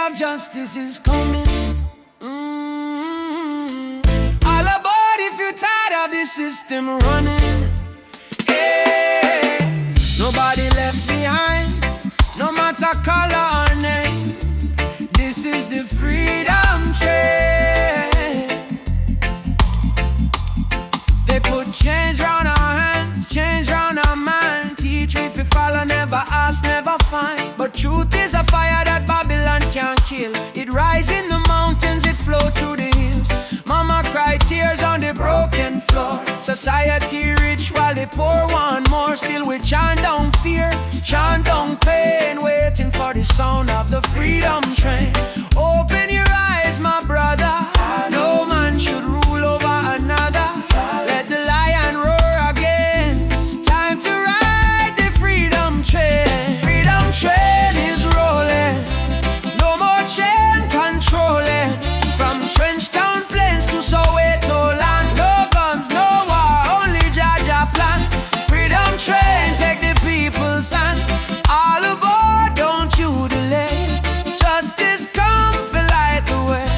of justice is coming. All aboard if you're tired of the system running. Hey, nobody left behind, no matter color or name. This is the freedom train. They put change round our hands, change round our mind. Teach we if you follow, never ask, never find. But truth is a fire that Babylon can't kill. It rise in the mountains, it flow through the hills. Mama cry tears on the broken floor. Society rich while the poor want more. Still we chant down fear, chant down pain, waiting for the sound of the freedom train. Open your eyes, my brother. No man should rule over another. Let the lion roar again. Time to ride the freedom train. Freedom train is rolling. No more chain controlling. From trench town plains to Soweto land. No guns, no war, only Jaja plan. Freedom train, take the people's hand. All aboard, don't you delay. Justice come for light the way.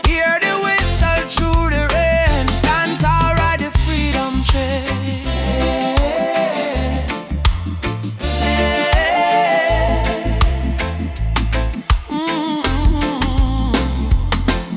Hear the whistle through the rain. Stand tall, ride the freedom train.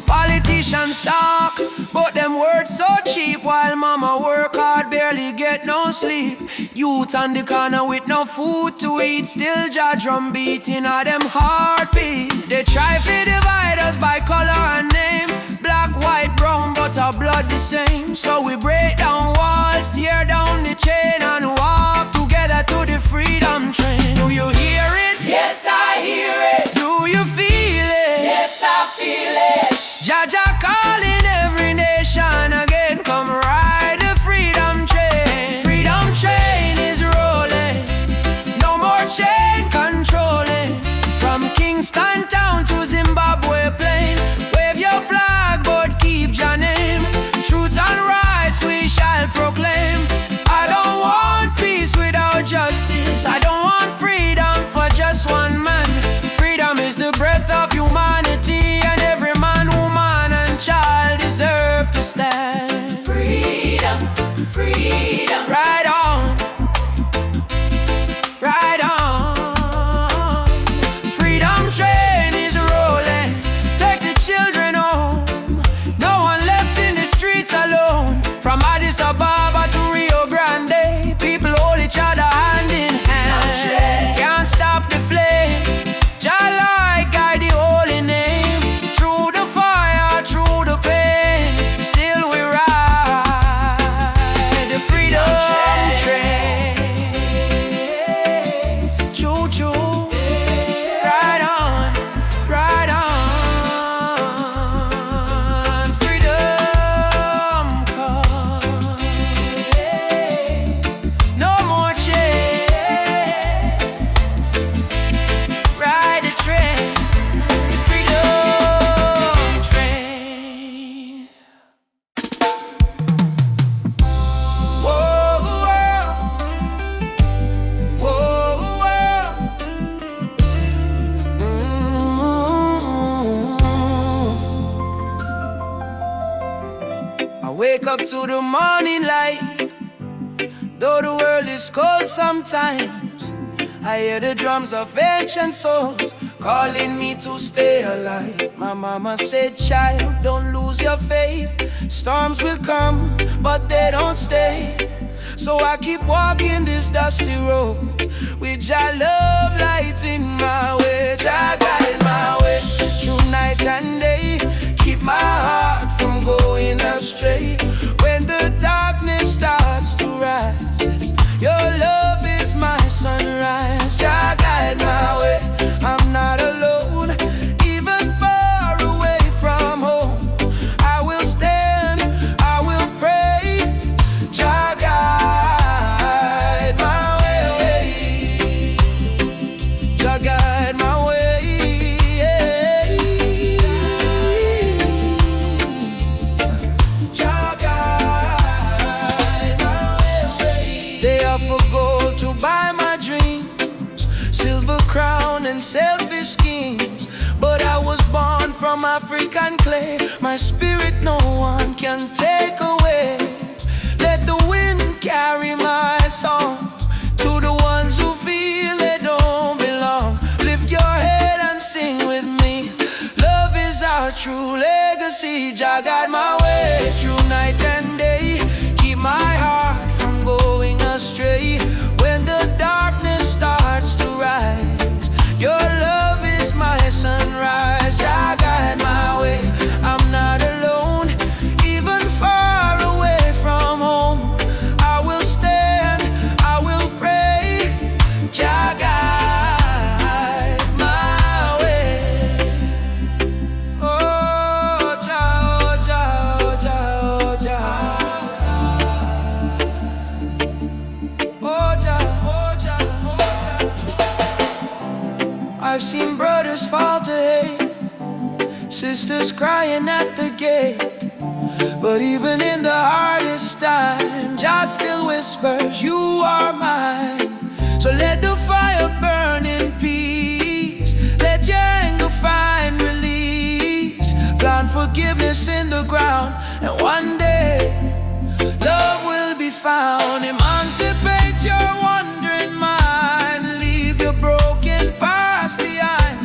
Politicians talk, but them words so cheap. While mama work hard, barely get no sleep. Youth on the corner with no food to eat. Still Jah drum beating at them heartbeat. They try to divide us by color and name. Black, white, brown, but our blood the same. So we break down walls, tear down the chain, and walk together to the freedom train. Do you hear it? Yes, I hear it. Do you feel it? Yes, I feel it. Jaja calling every nation again. Come ride the freedom train. Freedom train is rolling. No more chain controlling. From Kingston town to Zimbabwe plain. Wave your flag but keep your name. Truth and rights we shall proclaim. I don't want peace without justice. I don't want freedom for just one man. Freedom is the breath of humanity, and every man, woman and child deserve to stand. Freedom, freedom. Right on, right on. Freedom train is rolling. Take the children home. No one left in the streets alone. From Addis Ababa to Rio Grande, people hold each other hand in hand. Can't stop the flame. Jah light guide the holy name. Through the fire, through the pain, still we ride the freedom train. Choo choo, ride on, ride on. Freedom come. No more chain. Ride the train, the freedom train. Whoa, whoa, whoa, whoa. I wake up to the morning light. Though the world is cold sometimes, I hear the drums of ancient souls calling me to stay alive. My mama said, child, don't lose your faith. Storms will come, but they don't stay. So I keep walking this dusty road with Jah love lighting my way. Jah guide my way through night and day. Keep my heart from going astray. When the darkness starts to rise, your love is my sunrise. Jah guide my way. I'm not alone, even far away from home. I will stand, I will pray. Jah guide my way. Jah guide my way. Jah guide my way. They offer gold to buy my dreams, silver crown and selfish schemes, but I was from African clay. My spirit no one can take away. Let the wind carry my song to the ones who feel they don't belong. Lift your head and sing with me. Love is our true legacy. Jah guide my way through night and day. Keep my heart from going astray. When the darkness starts to rise, your love is my sunrise. Jah guide my way. I'm not alone, even far away from home. I will stand, I will pray. Jah guide my way. Oh Jah, oh Jah, oh Jah, oh Jah. Oh Jah, oh Jah, oh Jah. I've seen brothers fall to hate, sisters crying at the gate. But even in the hardest time, Jah still whispers, you are mine. So let the fire burn in peace. Let your anger find release. Plant forgiveness in the ground, and one day love will be found. Emancipate your wandering mind. Leave your broken past behind.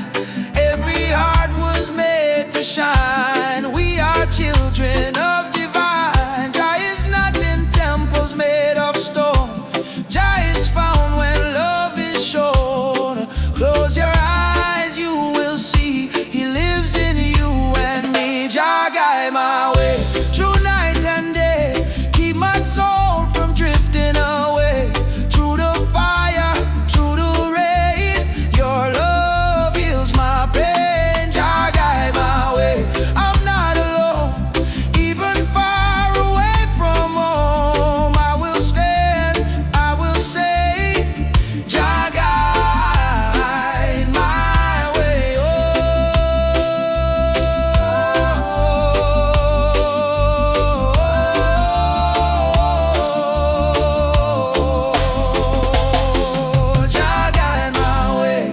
Every heart was made to shine. We are children of divine. Jah is not in temples made of stone. Jah is found when love is shown. Close your eyes, you will see He lives in you and me. Jah guide my way through night and day. Keep my soul from drifting away. Through the fire, through the rain, your love heals my pain. Jah guide my way. I'm not alone, even far away from home. I will stand, I will say, Jah guide my way. Oh, Jah guide my way.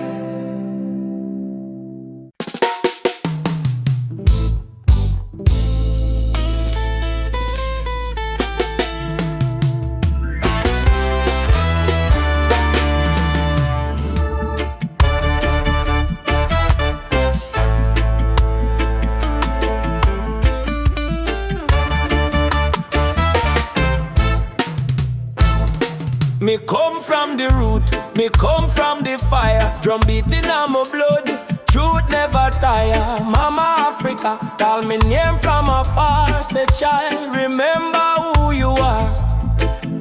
Me come from the root, me come from the fire. Drum beating on my blood, truth never tire. Mama Africa, call me name from afar. Say child, remember who you are.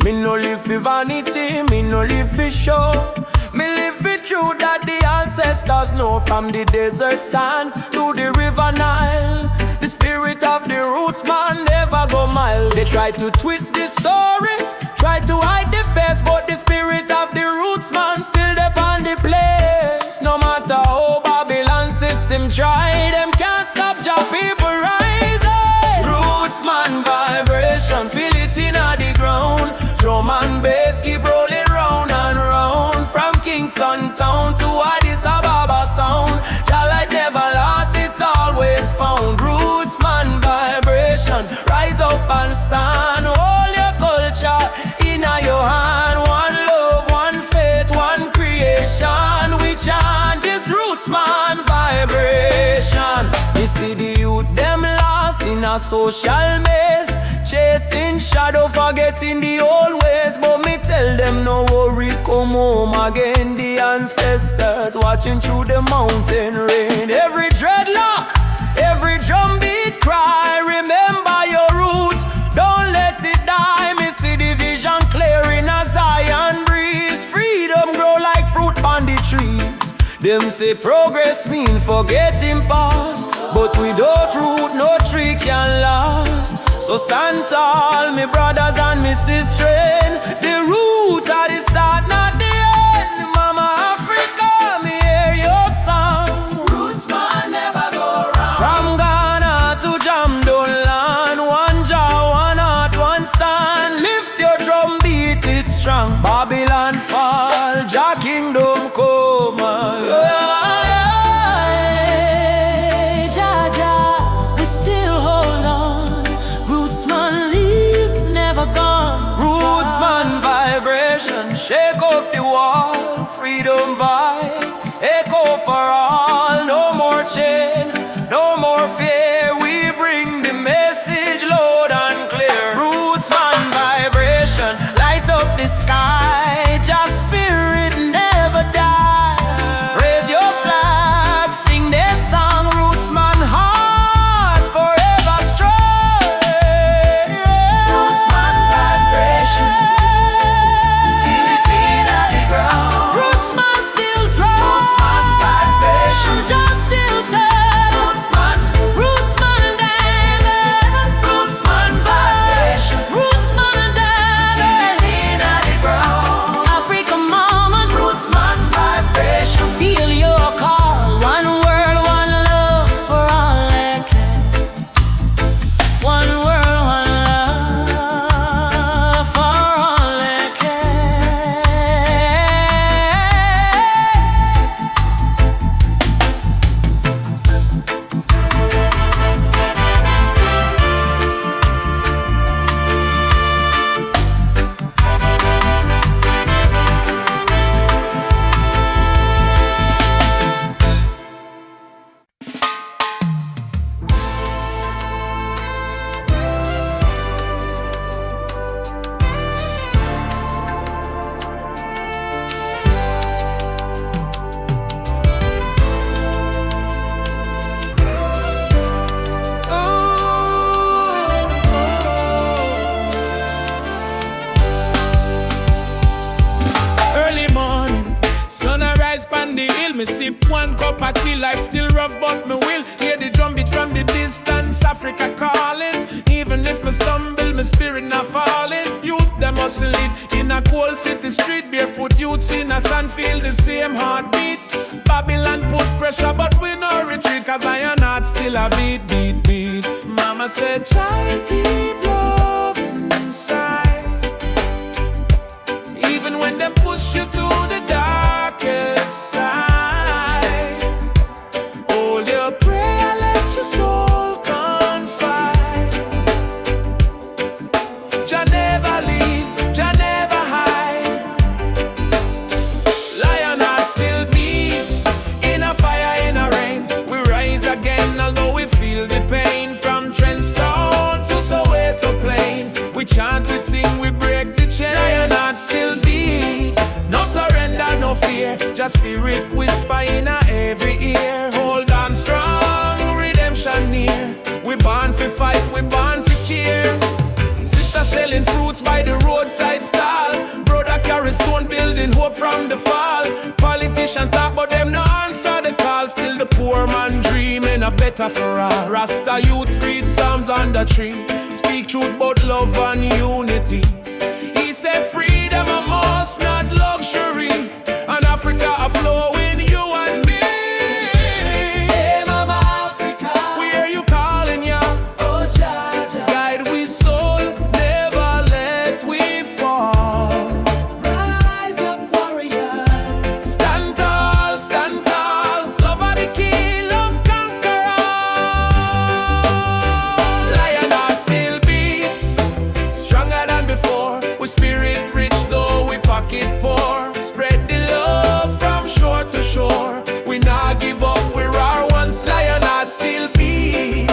Me no live for vanity, me no live for show. Me live for truth that the ancestors know. From the desert sand to the river Nile, the spirit of the roots man never go mild. They try to twist the story, try to hide the face, but the spirit of the roots man still up on the place. No matter how Babylon system try, them can't stop Jah people rising. Roots man vibration, feel it in the ground. Drum and bass keep rolling round and round. From Kingston town to Addis Ababa sound, Jah light never lost, it's always found. Roots man vibration, rise up and stand. Hold your culture in your hand. One love, one faith, one creation. We chant this roots man vibration. You see the youth them lost in a social maze, chasing shadow, forgetting the old ways. But me tell them no worry, come home again. The ancestors watching through the mountain rain. Every dreadlock, every drum beat cry, remember your roots, don't let it die. Me see the vision clearing as Zion breeze. Freedom grow like fruit on the trees. Them say progress mean forgetting past, but without root no tree can last. So stand tall, me brothers and me sisters. The root at the start, not the end. Mama Africa, me hear your song. Roots man never go wrong. From Ghana to Jamdoland, one jaw, one heart, one stand. Lift your drum, beat it strong. Babylon fall, Jah kingdom come. Jah, Jah. freedom voice, echo for all. No more chain, no more fear. We bring the message loud and clear. Rootsman vibration, light up the sky. Just spirit never die. Raise your flag, sing this song. Rootsman heart forever strong. Rootsman vibration, feel it in the ground. Rootsman still drum. Rootsman vibration, Just still turn. Rootsman, Rootsman and David. Rootsman vibration, Rootsman and David. feel it in the ground. Africa mama, Rootsman vibration, feel your call. One world, one love for all that can. One world, one love for all that can. Early morning, sun arise pan the hill. Me sip one cup of tea, life still rough but me will. Hear the drum beat from the distance, Africa calling. Even if me stumble, my spirit not falling. Youth them hustle it in a cold city street. Barefoot youths in a sand feel the same heartbeat. Babylon put pressure but we no retreat. Cause iron heart still a beat, beat, beat. Mama said, child, keep love inside. Even when they push you to the darkest side, hold your prayer, let your soul confide. Jah never leave, Jah never hide. Lion heart still beat, in a fire, in a rain. We rise again, although we feel the pain. From Trenchtown to Soweto Plain, we chant, we sing, we break the chain. Lion heart still beat, no surrender, no fear. Just spirit whisper in a every ear. Hold on strong, redemption near. We born for fight, we born for cheer. Sister selling fruits by the roadside stall. Brother carry stone building hope from the fall. Politician talk but them no answer the call. Still the poor man dreaming a better for all. Rasta youth read psalms on the tree. Speak truth about love and unity. He said freedom a must, not luxury. And Africa a flow in you and me. hey Mama Africa, We hear you calling, ya. oh Jaja, Guide we soul, never let we fall. rise up warriors, Stand tall, love are the key, love conquer all. Lion heart still beat, stronger than before. We spirit rich though we pocket poor. Spread the love from shore to shore. We not give up, we're our once. Lion heart still beat.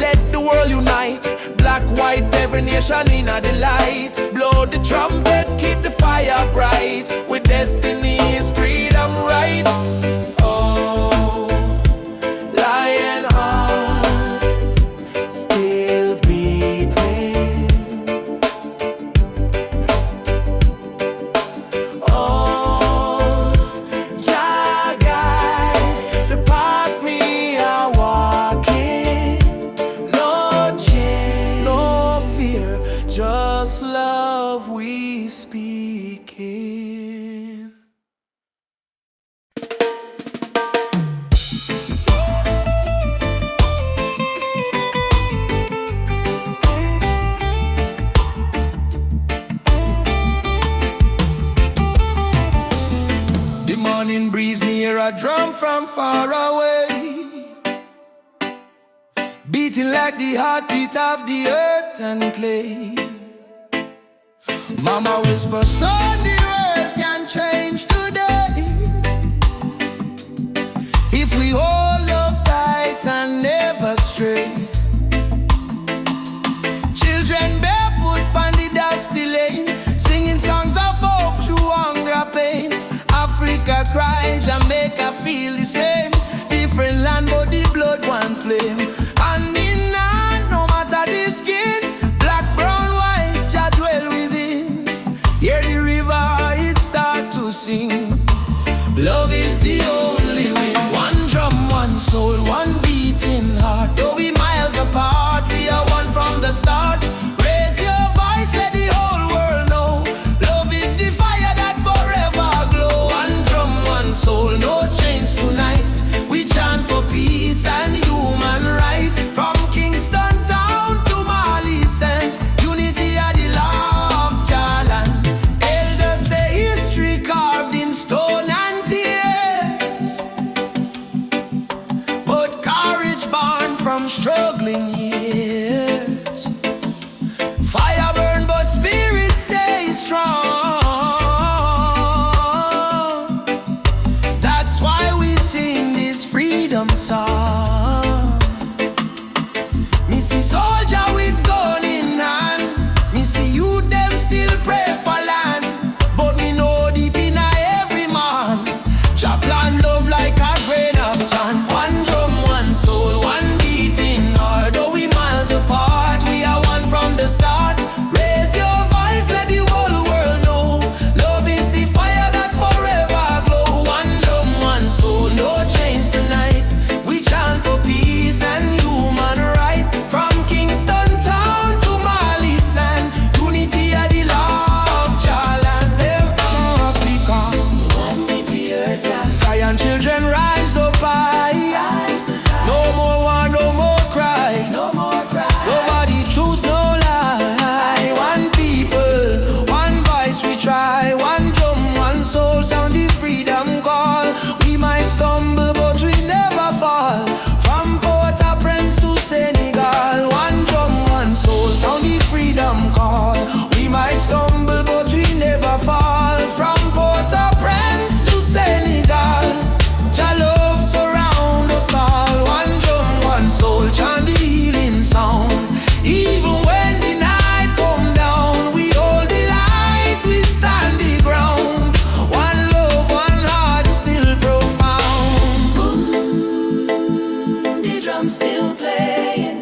Let the world unite. Black, white, every nation in the light. Blow the trumpet, keep the fire bright. With destiny is freedom right. Oh, lion heart still beating. Oh, Jah guide the path me a walking. No change, no fear, just love we speaking. The morning breeze, me hear a drum from far away, beating like the heartbeat of the earth and clay. Mama whisper, son, the world can change today. cry, Jamaica feel the same. Different land but the blood one flame. And in hand, no matter the skin, black, brown, white, Jah dwell within. Hear the river, it start to sing. Love is the only way. One drum, one soul, one beating heart. Though we miles apart, we are one from the start. Raise your voice, let the whole world know. Love is the fire that forever glow. One drum, one soul, no change tonight. We chant for peace and human right. From Kingston town to Mali Saint, unity are the law of Jalan. Elders say history carved in stone and tears, but courage born from struggling years. Fire burn but spirit stay strong. That's why we sing this freedom song. Me see soldier with gun in hand. Me see youth them still pray for land. But me know deep in every man, Jah plan love like a grain of sand. One drum, one soul, one beating heart. Though we miles apart, we are one from the start. Raise your voice, let the whole world know. Love is the fire that forever glow. One drum, one soul, no change tonight. We chant for peace and human right. From Kingston town to Mali Saint, unity are the law of Jalan. Africa, One way to your task. Zion children rise up high. No more war, no more cry. No more cry. Over the truth, no lie. One people, one voice we try. One drum, one soul, sound the freedom call. We might stumble, but we never fall. From Port-au-Prince to Senegal. One drum, one soul, sound the freedom call. We might stumble, but we never fall. From Port-au-Prince to Senegal. Jah love surround us all. One drum, one soul, chant the healing sound. Even when the night come down, we hold the light, we stand the ground. One love, one heart, still profound. The drum still playing,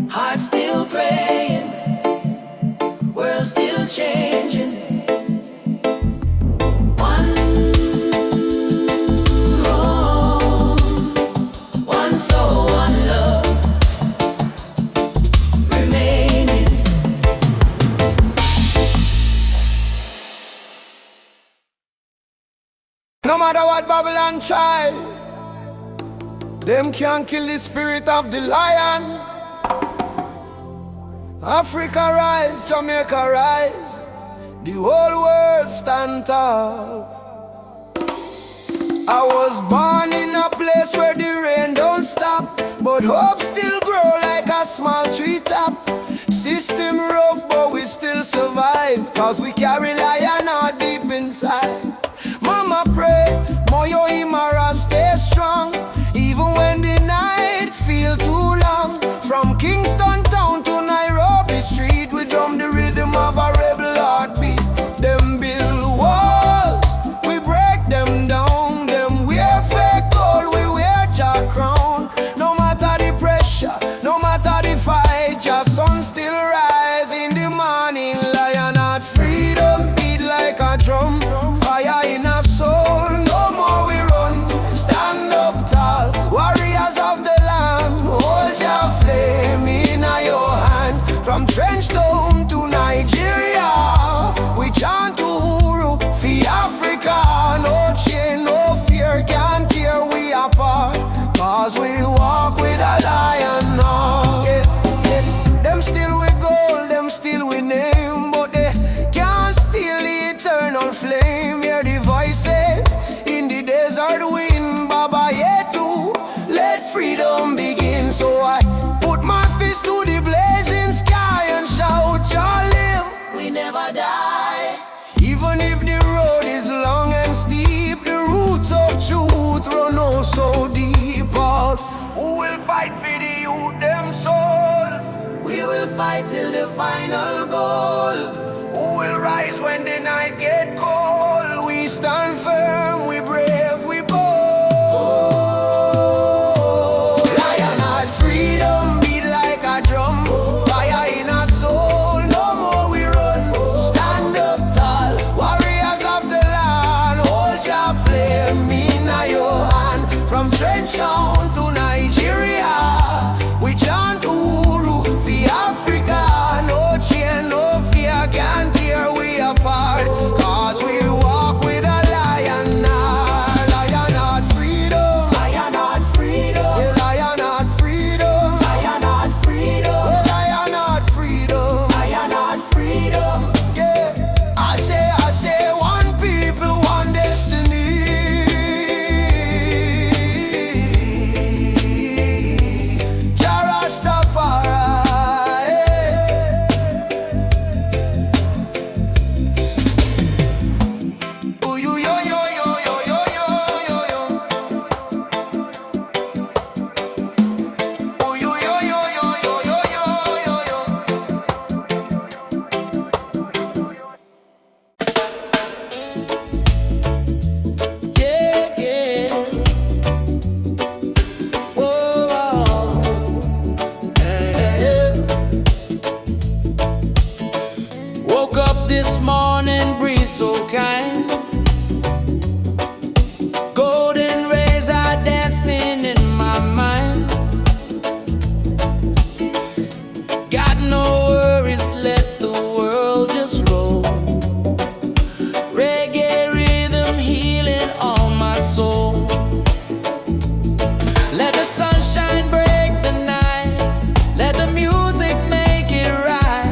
heart still praying, world still changing. One home, one soul, one love remaining. No matter what Babylon try, them can't kill the spirit of the lion. Africa rise, Jamaica rise, the whole world stand tall. I was born in a place where the rain don't stop, but hope still grow like a small tree top. System rough, but we still survive, cause we carry lion heart deep inside. Mama pray, Moyo Imara stay strong, even when the night feel too long. From Kingston town to Nairobi street, we drum the rhythm of a rebel heartbeat. Them build walls, we break them down. Them wear fake gold, we wear Jah crown. No matter the pressure, no matter the fight, Jah sun still rise in the morning. Lion heart freedom beat like a drum. Fire in our soul, no more we run. Stand up tall, warriors of the land. Hold your flame in your hand. From Trench Town to Nigeria, we chant Uhuru for Africa. No chain, no fear can tear we apart, cause we walk with a lion heart. Them still with gold, them still with name, but they can't steal the eternal flame. Hear the voices in the desert wind, Baba Yetu, let freedom begin. So I put my fist to the blazing sky and shout, Jah live. We never die. Even if the road is long and steep, the roots of truth run oh so deep. Pulse, who will fight for the youth, them soul? We will fight till the final goal. Who will rise when the night get cold? We stand firm, From Trenchtown to Nigeria, we chant Uru for Africa. No chain, no fear can tear we apart, 'cause we walk with a lion heart. Lion heart freedom, Lion heart freedom, yeah, lion heart freedom, lion heart freedom, lion heart freedom, lion heart freedom. yeah. I say one people, one destiny. This morning breeze so kind, golden rays are dancing in my mind. Got no worries, let the world just roll. Reggae rhythm healing all my soul. Let the sunshine break the night, let the music make it right.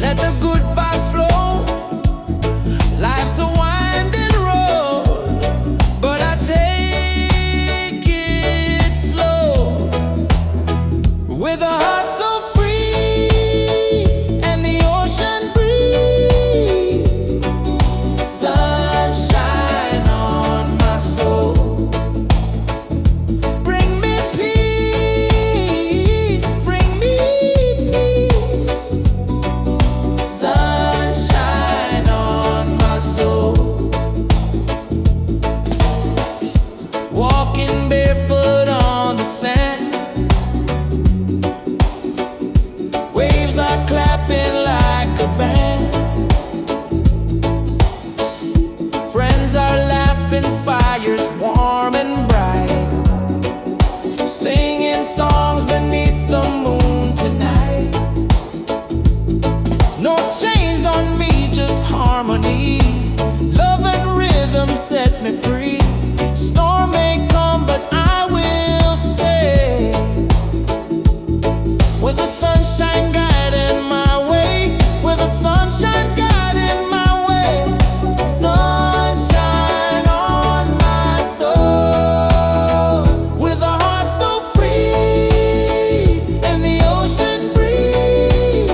Let the good vibes flow. Life's a winding road, but I take it slow. With a heart so free and the ocean breeze, sunshine on my soul. Bring me peace, bring me peace. Sunshine on my soul. Walking barefoot on the sand, waves are clapping like a band. Friends are laughing, fires warm and bright, singing songs beneath the moon tonight. No chains on me, just harmony. Love and rhythm set me free. Storm may come, but I will stay. With the sunshine guiding my way, with the sunshine guiding my way. Sunshine on my soul. With a heart so free and the ocean breeze.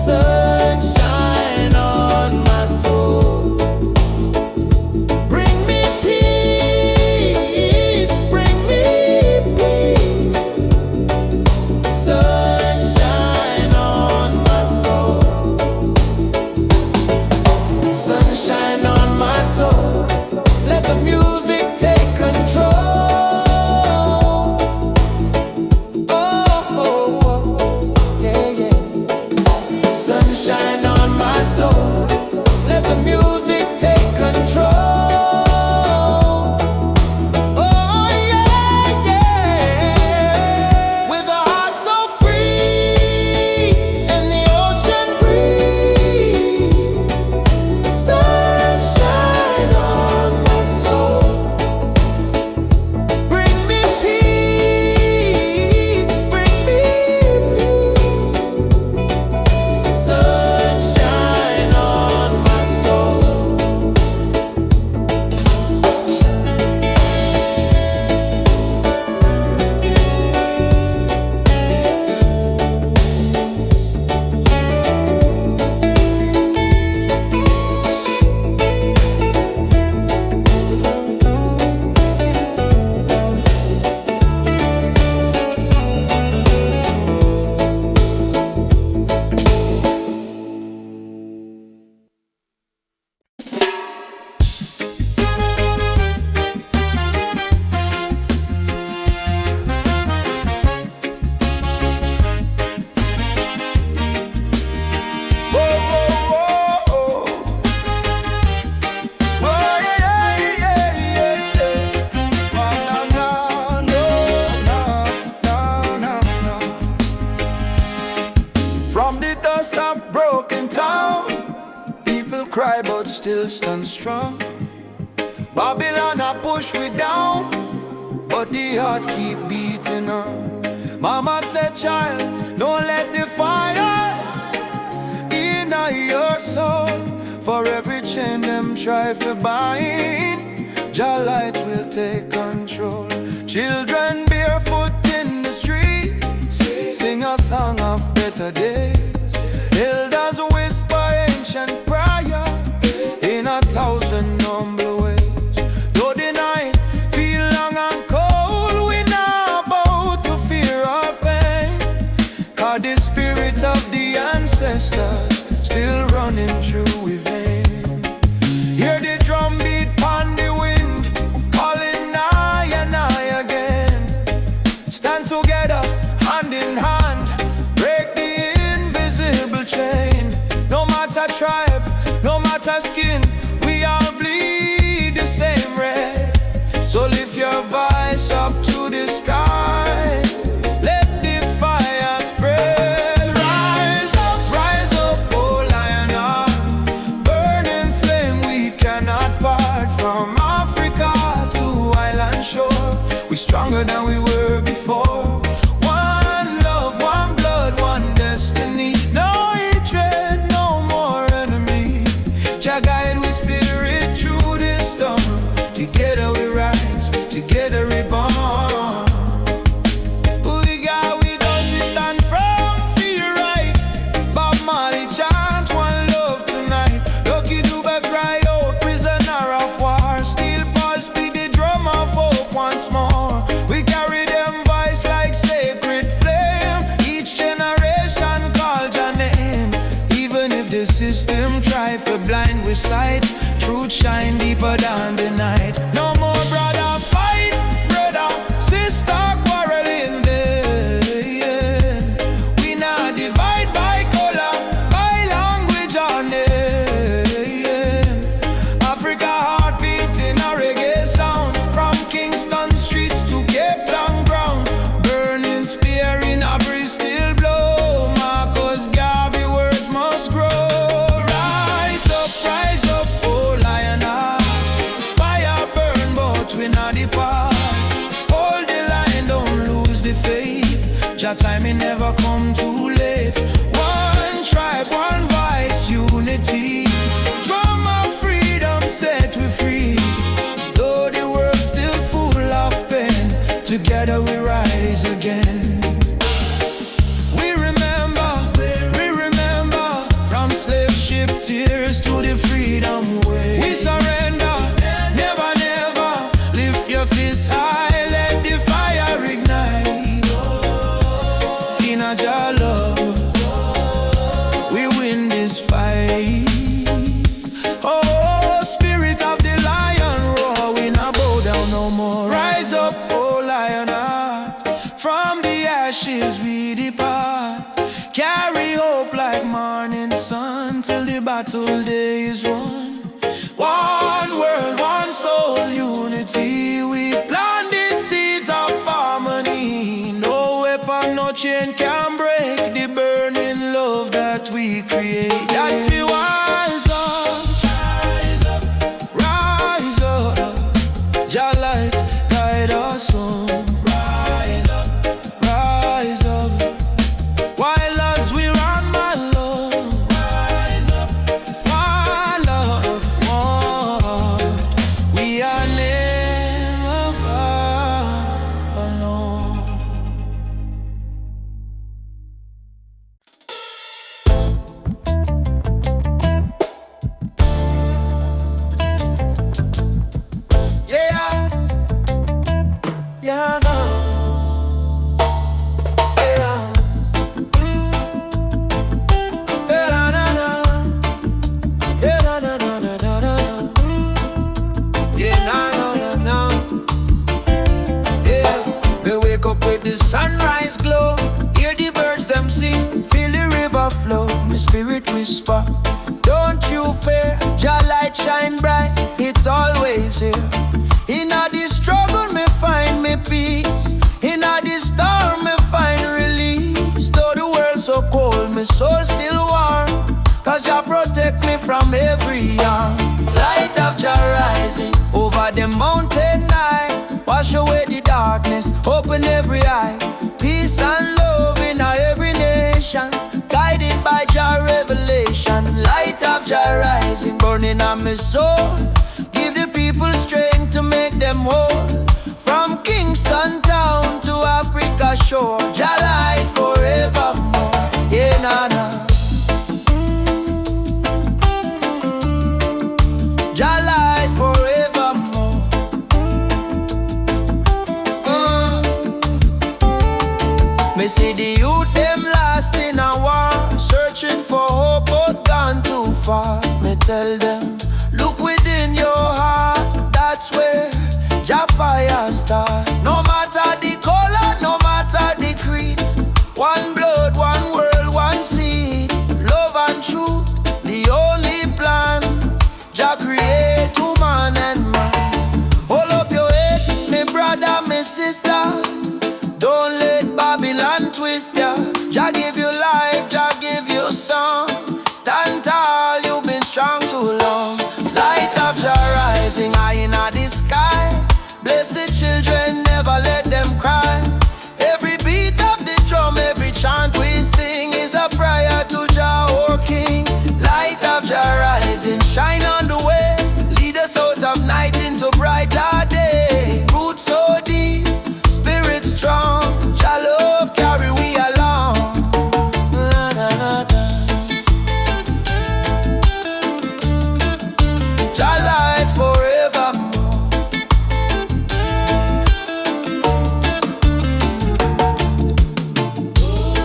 Sunshine on my soul. Bring me peace, bring me peace. Sunshine on my soul. Sunshine on my soul. Let the music take control. Oh, yeah, yeah. Sunshine on my soul. Let the music take control. Oh yeah, yeah. With a heart so free and the ocean breeze. Sunshine on my soul. Bring me peace, bring me peace. Sunshine broken town. People cry but still stand strong. Babylon a push we down, but the heart keep beating on. Mama said, child, don't let the fire in your soul. For every chain them try to bind, Jah light will take control. Children barefoot in the streets sing a song of better days. Elders whisper ancient prayer in 1,000 humble ways. Though the night feel long and cold, we not about to fear or pain, 'cause the spirit of the ancestors still running through we vein. Hear the drum beat on the wind, calling nigh and nigh again. Stand together, hand in hand, break the invisible chain. No matter tribe, no matter skin, we all bleed the same red. So lift your voice up to the sky, let the fire spread. Rise up, oh lion heart, burning flame we cannot part. From Africa to island shore, we stronger than we were before. One love, one blood, one destiny. No hatred, no more enemy. Jah guide we spirit through this storm. Together we rise, together we born. We got with us, we stand firm, feel right. Bob Marley chant one love tonight. Lucky Dube cry out, prisoner of war. Steel pulse beat the drum of hope once more. We carry them voice like sacred flame. Each generation call your name. Even if the system try to blind we sight, truth shine deeper than the night. No more brother fight, brother, sister quarreling there. We not divide by color, by language or name. Africa heartbeat in a reggae sound, from Kingston streets to Cape Town ground. Burning spear in a breeze still blow. Marcus Garvey words must grow. Rise up, oh lion heart. Fire burn but we not depart. Hold the line, don't lose the faith. Jah time it never come too late. One tribe, one voice, unity. Drum of freedom set we free. Though the world still full of pain, together we rise again. We remember, from slave ship tears to the freedom way. We surrender, never, never. Lift your fists high, let the fire ignite. In a Jah love, we win this fight. Oh, spirit of the lion roar, we not bow down no more. Rise up, oh lion heart, from the ashes we depart. Carry hope like morning sun till the battle day is won. One world, one soul, unity. We plant the seeds of harmony. No weapon, no chain can break the burning love that we create. That's we rise up, rise up. Jah light guide us home. Rise up. While as we run, my love, rise up, my love, more. We are never alone. Yeah, yeah, no. Yeah. Sunrise glow, hear the birds them sing, feel the river flow, my spirit whisper, don't you fear, Jah light shine bright, it's always here. In a the struggle me find me peace, in a the storm me find release. Though the world so cold, my soul still warm. Jah protect me from every harm. Light of Jah rising over the mountain night. Wash away the darkness, open every eye. Peace and love in every nation, guided by Jah revelation. Light of Jah rising, burning on my soul. Give the people strength to make them whole. From Kingston town to Africa shore, Jah light forevermore. Yeah, nah, nah. Jah light forevermore. Me see the youth them lost in a war, searching for hope but gone too far. Me tell them, look within your heart, that's where Jah fire start. No matter the color, no matter the creed, one blood, one world, one seed. Love and truth, the only plan. Jah create woman and man. Hold up your head, me brother, me sister. Don't let Babylon twist ya. Jah give you life, Jah give you song. Stand tall, you've been strong too long. Light of Jah rising high in the sky. Bless the children, never let them cry. Every beat of the drum, every chant we sing is a prayer to Jah, our King. Light of Jah rising, shine on the way. Lead us out of night into brighter day. Roots so deep, spirit strong. Jah love carry we along. Na, na, na, na. Jah light forevermore.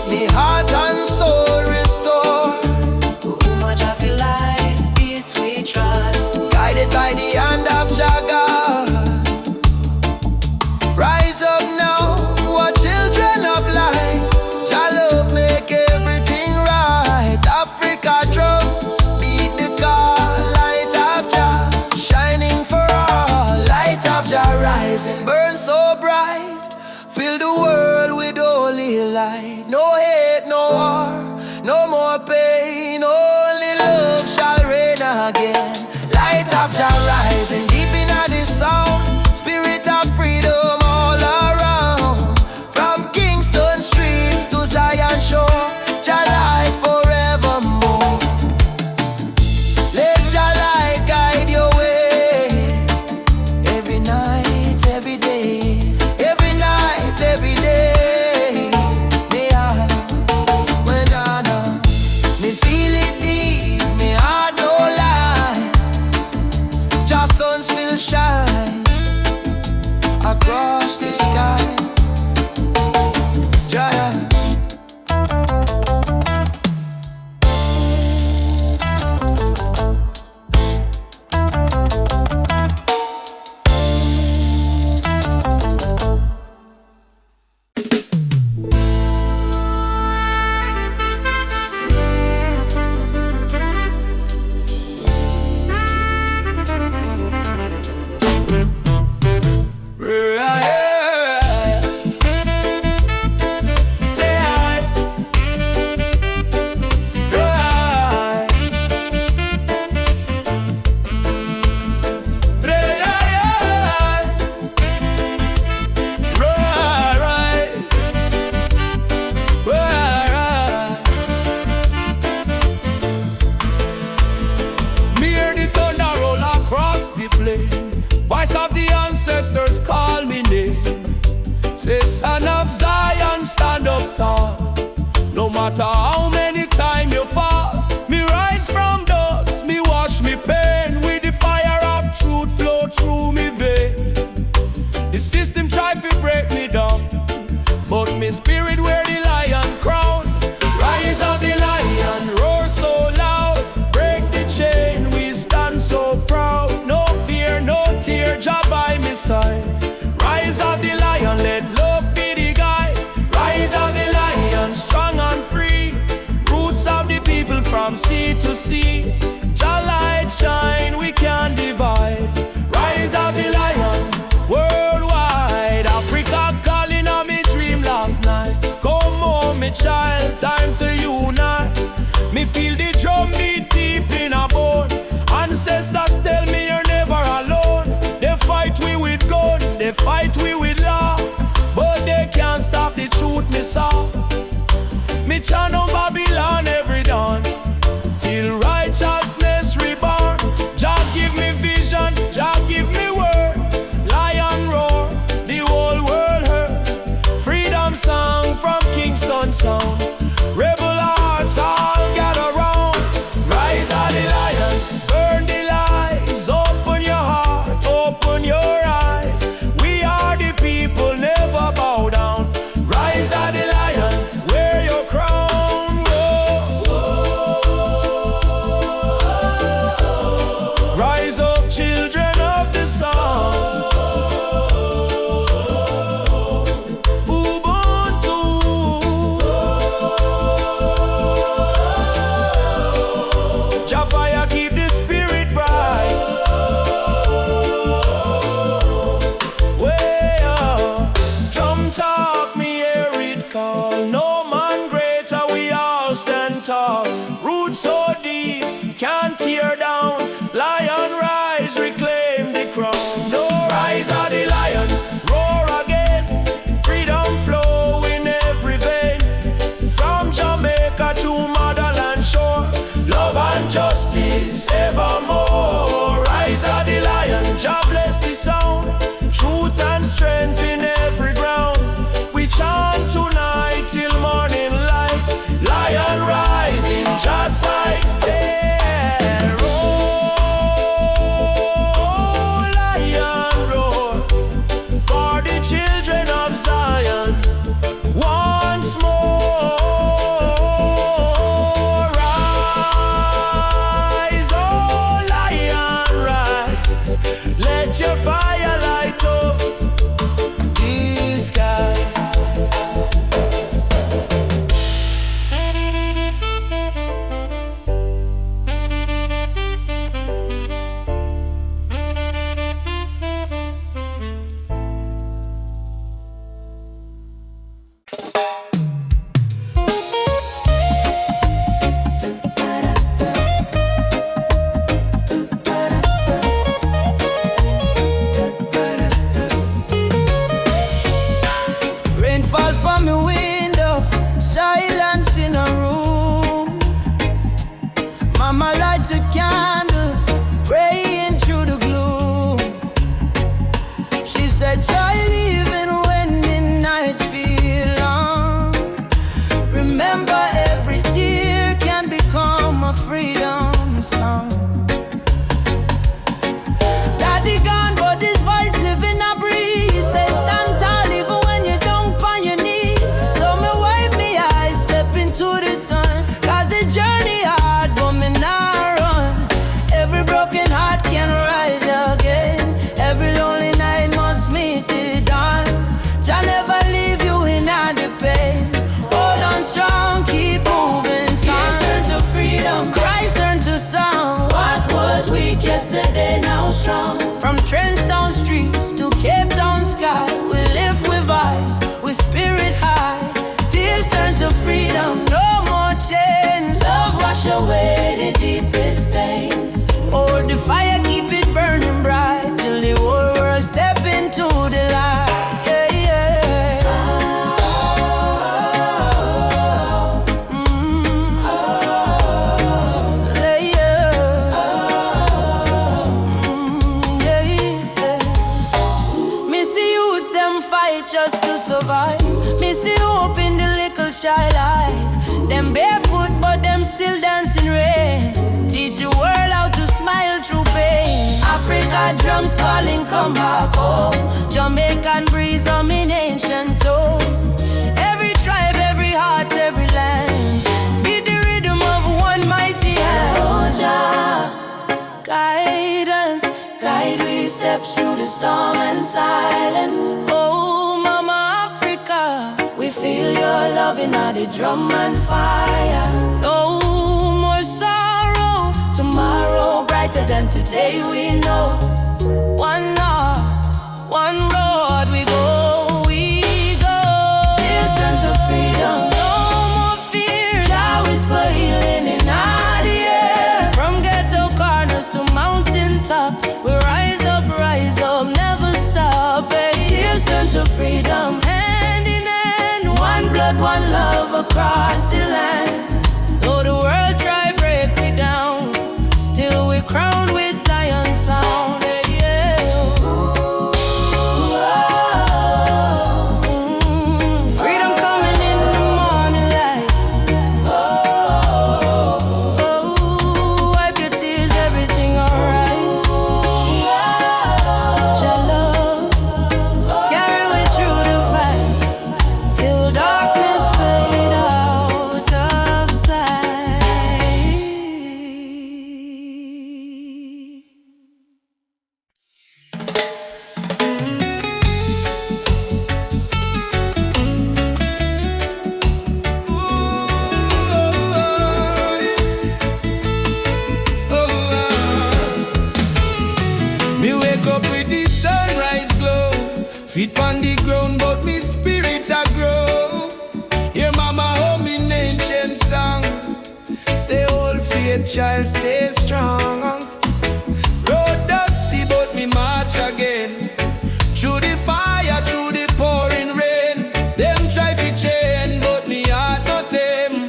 Me heart and soul restore. Too much of your life is we try. Guided by the hand of Jah God. Rise up now, what children of light. Jah love make everything right. Africa drum, beat the call. Light of Jah, shining for all. Light of Jah rising, burn so bright. Fill the world with holy light. No hate, no war, no more pain. Only love shall reign again. Light of Jah rising deep in the sound. Spirit of freedom all around. From Kingston streets to Zion shore, Jah light forevermore. Let Jah light guide your way. Every night, every day. Every night, every day. Me me feel it deep, me heart no lie. Jah sun still shine across the sky. Jah. Voice of the ancestors call me name. Say, son of Zion, stand up tall. No matter how many times you fall, me rise from dust, me wash me pain. With the fire of truth flow through me vein. The system try to break me down, but me spirit wear the lion crown. Rise of the lion, roar so loud. Break the chain, we stand so proud. No fear, no tear, Jah by me side. Rise of the lion, let love be the guide. Rise of the lion, strong and free. Roots of the people from sea to sea. Jah light shine, we can't divide. Rise of the lion, worldwide. Africa calling on me dream last night. Come home, me child, time to unite. Me feel the drum beat Roots so deep, can't tear down. Lion rise, reclaim the crown. No rise of the lion, roar again. Freedom flow in every vein. From Jamaica to motherland shore, love and justice evermore. Rise of the lion, Jah bless the sound. Truth and strength in every ground. We chant tonight till morning light. Lion rise in Jah's sight. Yeah, roar, lion roar, for the children of Zion. Once more, rise, oh lion, rise. Let your fire light up the sky. Rain fall from my window, silence in a room. Mama lights a candle, praying through the gloom. She said, child, even when the night feel long, remember every tear can become a freedom song. Daddy gone, but his voice live in a breeze. Say stand tall even when you don't on your knees. So me wipe me eyes, step into the sun. Cause the journey hard, but me not run. Every broken heart can rise again. Every lonely night must meet the dawn. Jah never leave you in the pain. Hold on strong, keep moving. Tears turn to freedom, cries turn to song. What was weak yesterday now strong. From Trenchtown streets to Cape Town sky, we lift with eyes, with spirit high. Tears turn to freedom, no more chains. Love wash away the deepest stains. Hold the fire, keep it burning bright till the whole world step into the light. Yeah, yeah. Missy youths them fight just to survive. Missy hope in the little child eyes. Them barefoot but them still dancing rain. Teach the world how to smile through pain. Africa drums calling, come back home. Jamaican breeze on me ancient tone. Every tribe, every heart, every land. Beat the rhythm of one mighty hand. Oh Jah, guide us, guide we steps through the storm and silence. Oh Mama Africa, we feel your love in the drum and fire. No more sorrow, tomorrow brighter than today we know. One heart, one road we go, we go. Tears turn to freedom, no more fear. Jah whisper healing in the air. From ghetto corners to mountain top, we rise up, never stop. Hey. Tears turn to freedom, hand in hand. One blood, one love across the land. Though the world try break me down, still we crowned with Zion sound. Hey, yeah. Freedom coming in the morning light. Wipe your tears, everything alright. Your love carry me through the fight till darkness fade out. faith, child, stay strong. Road dusty, but me march again. Through the fire, through the pouring rain. Them try to chain, but me heart not them.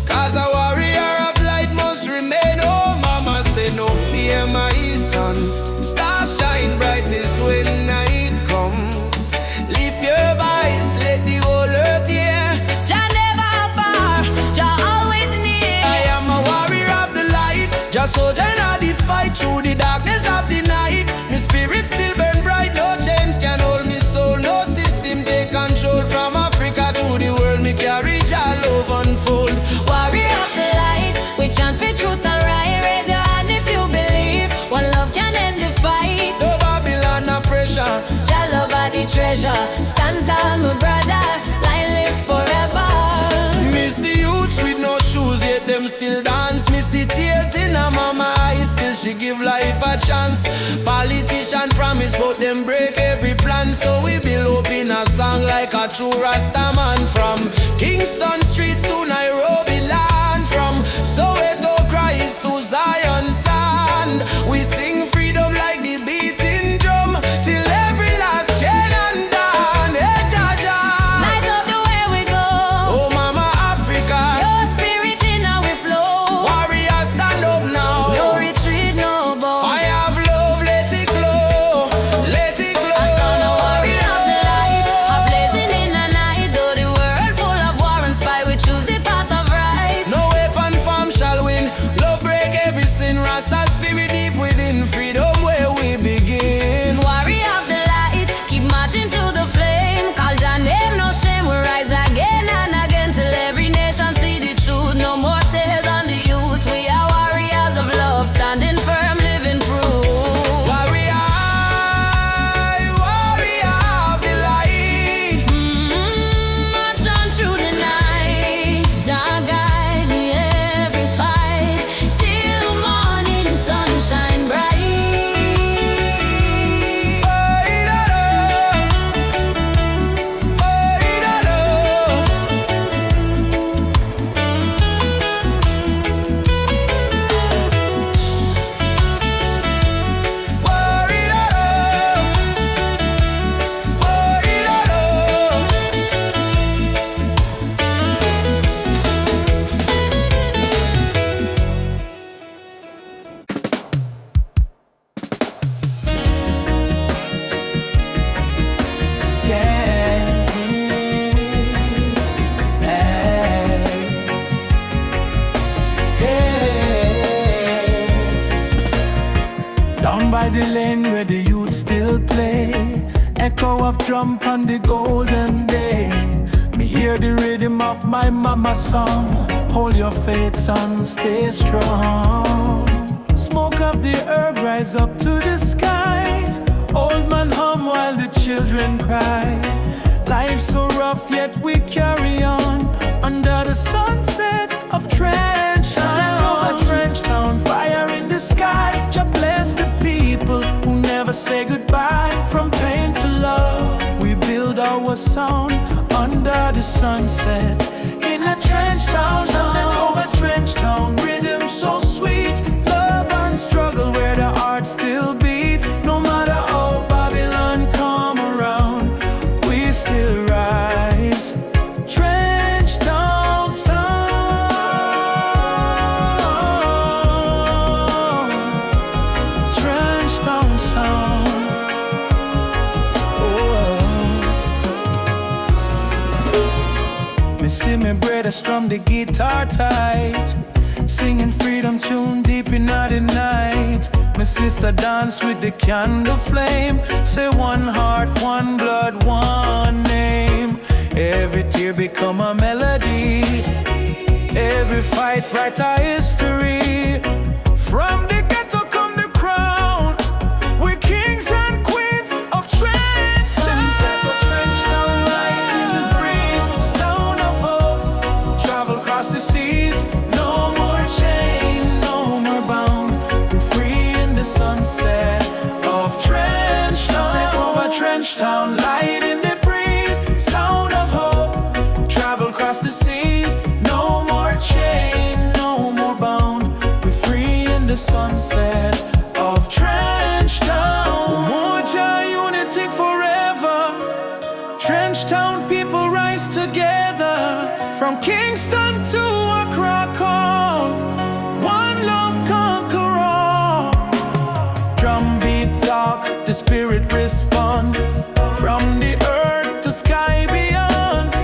Cause a warrior of light must remain. Oh, mama say no fear, my son. Star shine brightest when night come. Lift your voice, let the whole earth hear. Jah never far, Jah always near. I am a warrior of the light. Just soldier in the fight through the darkness of the night. My spirit still burn bright. No chains can hold me soul. No system take control. From Africa to the world, me carry Jah love unfold. Warrior of the light, we chant for truth and right. Raise your hand if you believe. One love can end the fight. No Babylon, no pressure. Jah love are the treasure. Stand tall, my brother. Light live forever. Me see youths with no shoes, yet them still dance. Me see tears in her mama eyes, still she give life a chance. Politician promise, but them break every plan. So we build hope in a song like a true Rasta man. From Kingston streets to Nairobi land, from Soweto cries to Zion sand. We sing freedom like the beating drum, till every last chain undone. Hey, Jah Jah. Light up the way we go. Oh, Mama Africa. Your spirit in our flow. Warrior, stand up now. No retreat, no bow. Fire of love, let it glow. Let it glow. I found a warrior of the light, a blazing in the night. Though the world full of war and spy, we choose the path of right. No weapon form shall win. Love break every sin. Rasta spirit deep within. Freedom where we begin. Warrior of the light, keep marching to the flame. Call Jah name, no shame. We rise again and again till every nation see the truth. No more tears on the youth. We are warriors of love, standing firm, living proof. Warrior, warrior of the light. March on through the night. Jah guide me every fight till morning sunshine bright. Down by the lane where the youth still play, echo of drum on the golden day. Me hear the rhythm of my mama's song. Hold your faith, son, stay strong. Smoke of the herb rise up to the sky. Old man hum while the children cry. Life so rough, yet we carry on under the sunset of Trench Town. Trench Town, fire in the sky. Just bless the people who never say goodbye. From pain to love, we build our sound under the sunset in a Trench Town. Sunset over Trench Town, rhythm so sweet. Love and struggle where the heart still beat. No matter how Babylon come around, we still rise. Trench Town sound. Trench Town sound. Me see me brother strum the guitar tight, singing freedom tune deep in the night. My sister dance with the candle flame. Say one heart, one blood, one name. Every tear become a melody. Every fight write a history. From the ghetto come the crown. We're kings and queens of Trench Town. Sunset of Trench Town, light in the breeze. Sound of hope, travel across the seas. No more chain, no more bound. We're free in the sunset of Trench Town. Sunset over Trench Town, light in the breeze. Sound of hope, travel across the seas. No more chain, no more bound. sunset of Trench Town. Umoja, unity forever. Trench Town people rise together. From Kingston to Accra, call one love conquer all. Drum beat talk, the spirit respond. From the earth to sky beyond,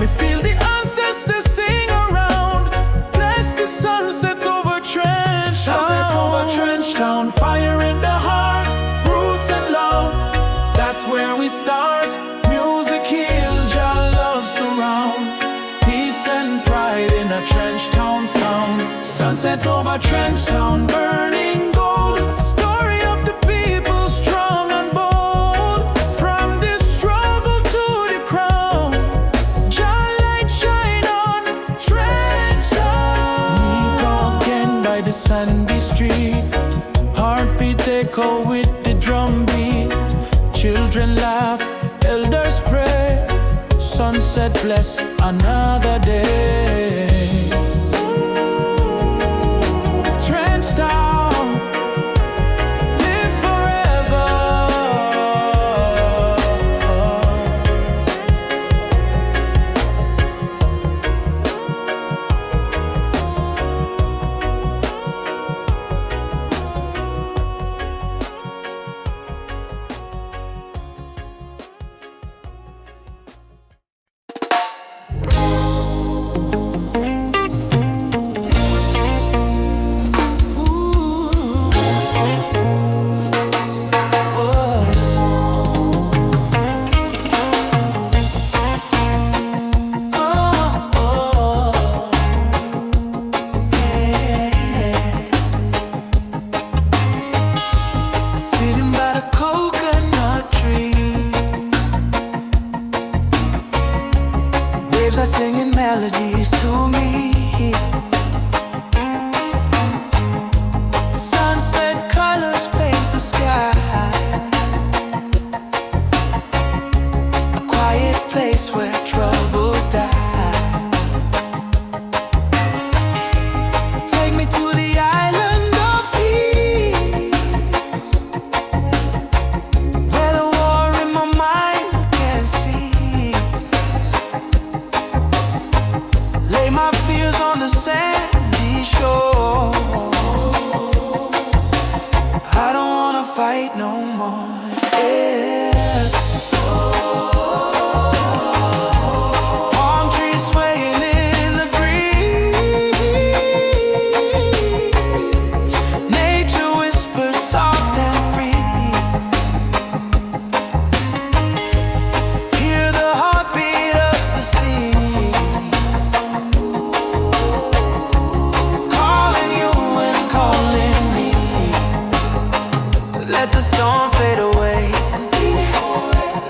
we feel the ancestors sing around. Bless the sunset over Trench Town. Sunset over Trench Town. Fire in the heart, roots and love. That's where we start. Music heals, your love surround. Peace and pride in a Trench Town sound. Sunset over Trench Town, burning gold. Story of the people, strong and bold. From the struggle to the crown, your light shine on Trench Town. We again by the sandy street. Heartbeat echo with the drum beat. Children laugh, elders pray. Sunset bless another day. Trench Town, live forever. Sitting by the coconut tree, waves are singing melodies to me. Sunset colors paint the sky. A quiet place where troubles die. Take me to the island of peace, where the war in my mind can cease. Lay my fears on the sandy shore. I don't wanna fight no more. Yeah. Palm trees swaying in the breeze. Nature whispers soft and free. Hear the heartbeat of the sea, calling you and calling me. Let the storm fade away.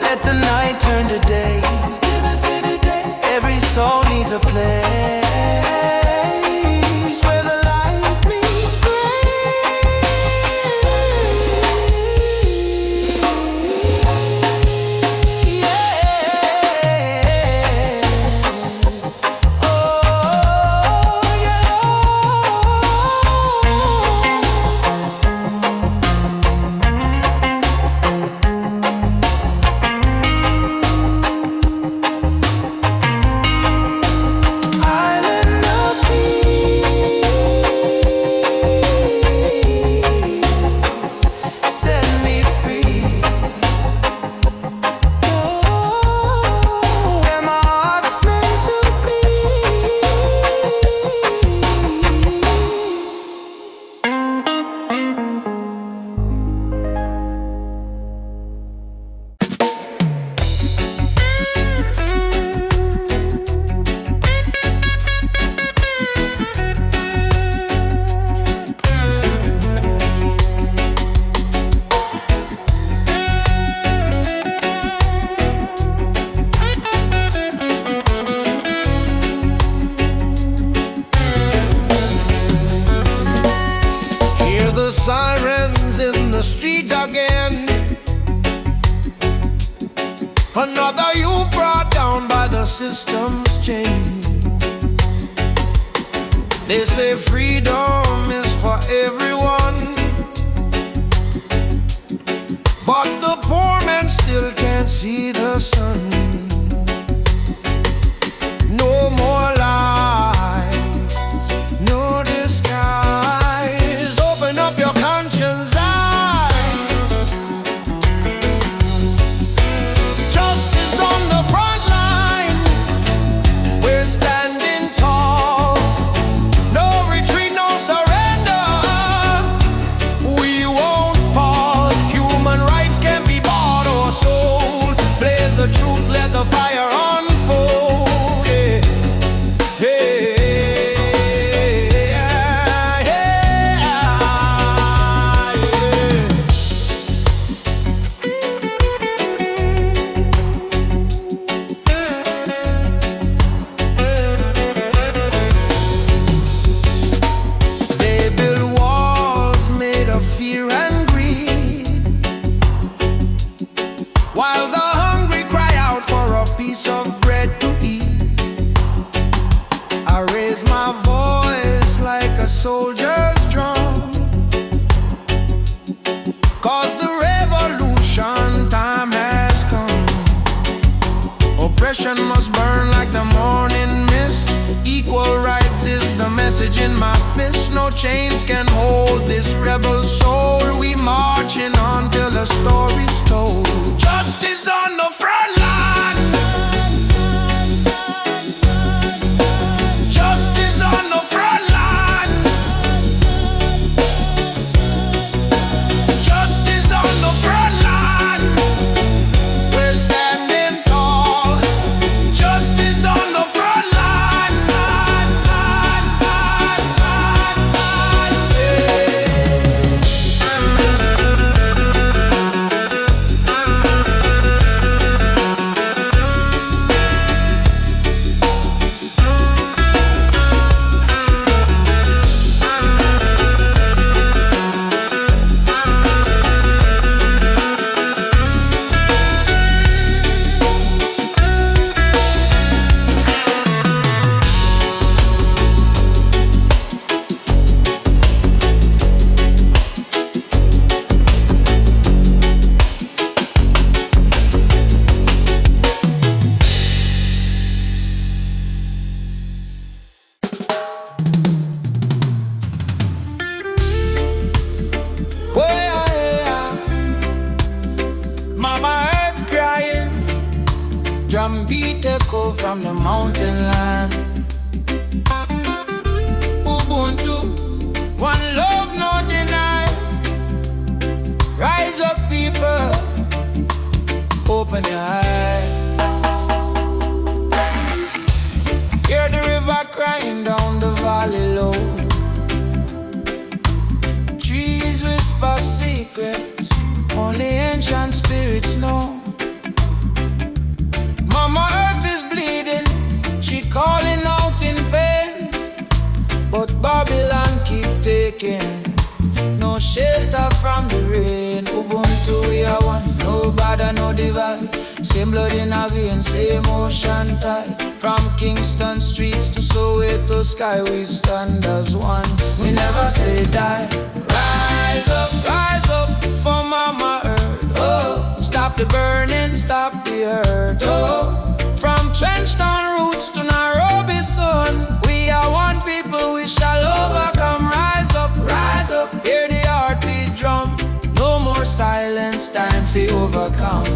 Let the night turn to day. Every soul needs a place where the light meets grace. Yeah. Oh, yeah. Island of peace, set me free. Oh, where my heart's meant to be. Hear the sirens in the street again. Another youth brought down by the system's chain. They say freedom is for everyone. see the sun. No more lies, no disguise. Open up your conscience eyes. Justice on the front line. We're standing tall. No retreat, no surrender. We won't fall. Human rights can't be bought or sold. Blaze the truth, let the fire unfold. While the hungry cry out for a piece of bread to eat, I raise my voice like a soldier's drum. 'Cause the revolution time has come. Oppression must burn like the morning mist. Equal rights is the message in my fist. No chains can hold this rebel soul. We marching on till the story's told. Justice on the front line. Justice on the front line. Justice on the front line. We're standing tall. Justice on the front line. Mama earth crying, drum beat echo from the mountain land. Ubuntu, one love no deny. Rise up people, open your eyes. Hear the river crying down the valley low. Trees whisper secrets only ancient spirits know. Mama earth is bleeding, she calling out in pain. But Babylon keep taking no shelter from the rain. Ubuntu we are one, no border, no divide. Same blood in our veins, same ocean tide. From Kingston streets to Soweto sky, we stand as one. We never say die. Rise up for Mama Earth. Oh, stop the burning, stop the hurt. Oh, from Trenchtown roots to Nairobi sun, we are one people, we shall overcome. Rise up, hear the heartbeat drum. No more silence, time for overcome.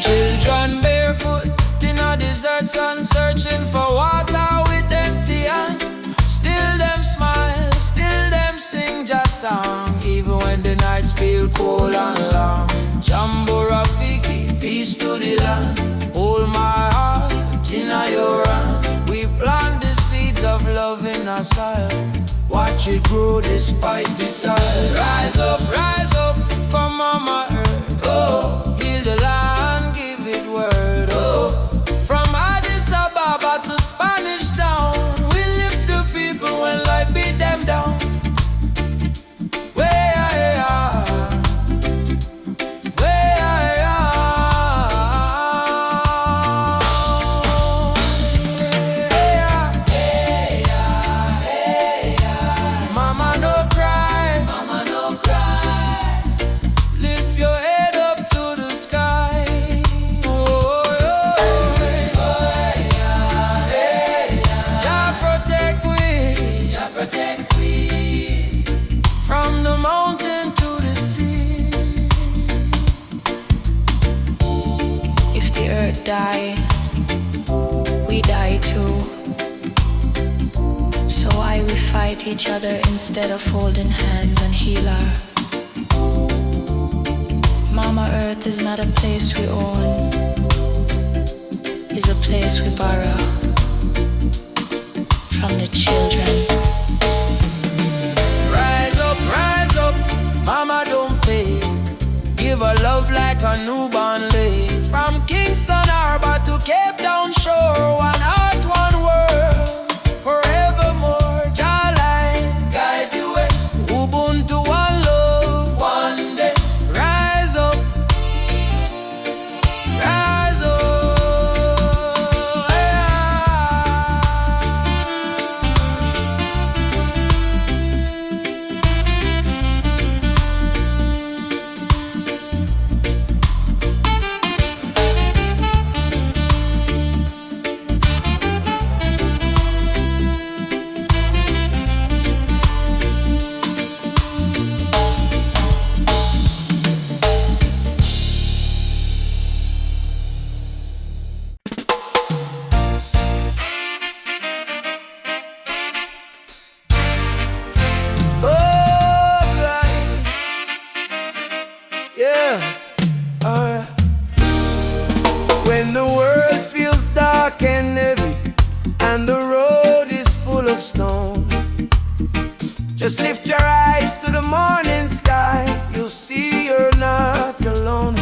Children barefoot in a desert sun, searching for water with empty hands. Still them smile, still them sing just song, even when the nights feel cold and long. Jambo Rafiki, peace to the land. Hold my heart in your hand. We plant the seeds of love in our soil. Watch it grow despite the tide. Rise up for Mama Earth. Oh, heal the land, give it word. Oh, from Addis Ababa to Spanish Town, we lift the people when life beat them down. Mama no cry. fight each other instead of holding hands and heal our. Mama Earth is not a place we own, it's a place we borrow from the children. Rise up, mama don't fail. Give her love like a newborn lay. From Kingston Harbor to Cape Town shore, one heart, one world, forevermore. Jah light guide the way. Ubuntu, one love, one day. Rise up, rise up. When the world feels dark and heavy and the road is full of stone, just lift your eyes to the morning sky, you'll see you're not alone.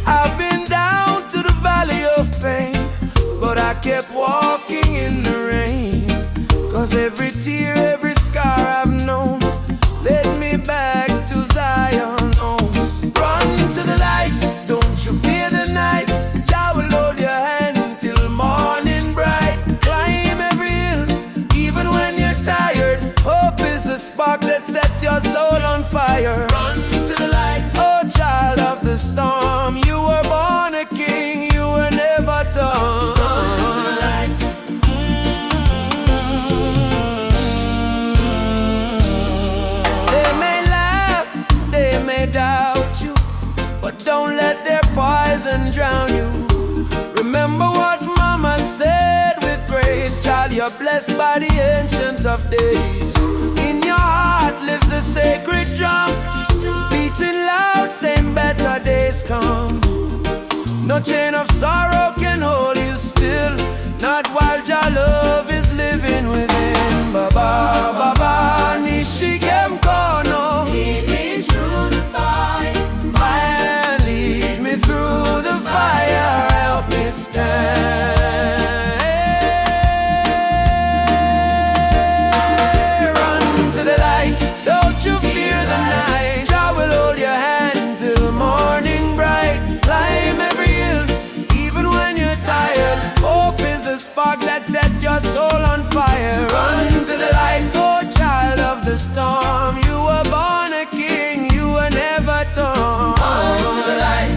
I've been down to the valley of pain, but I kept walking in the rain, 'cause every tear, every scar I've known led me back to Zion home. Run to the light, don't you fear the night. Jah will hold your hand till morning bright. Climb every hill, even when you're tired. Hope is the spark that sets your soul on fire. Run to the light, oh child of the storm. You were born a king, you were never torn. Run to the light. They may laugh, they may doubt you, but don't let their poison drown you. Remember what mama said with grace. Child, you're blessed by the ancient of days. In your heart lives a sacred drum, beating loud, saying better days come. No chain of sorrow can hold you still, not while your love is living within. Baba, Baba, Nishikem Kono. Lead me through the fire. Lead me through the fire. Help me stand. Run to the light, don't you fear the night. I will hold your hand till morning bright. Climb every hill, even when you're tired. Hope is the spark that sets your soul on fire. Run to the light, oh child of the storm. You were born a king, you were never torn. Run to the light.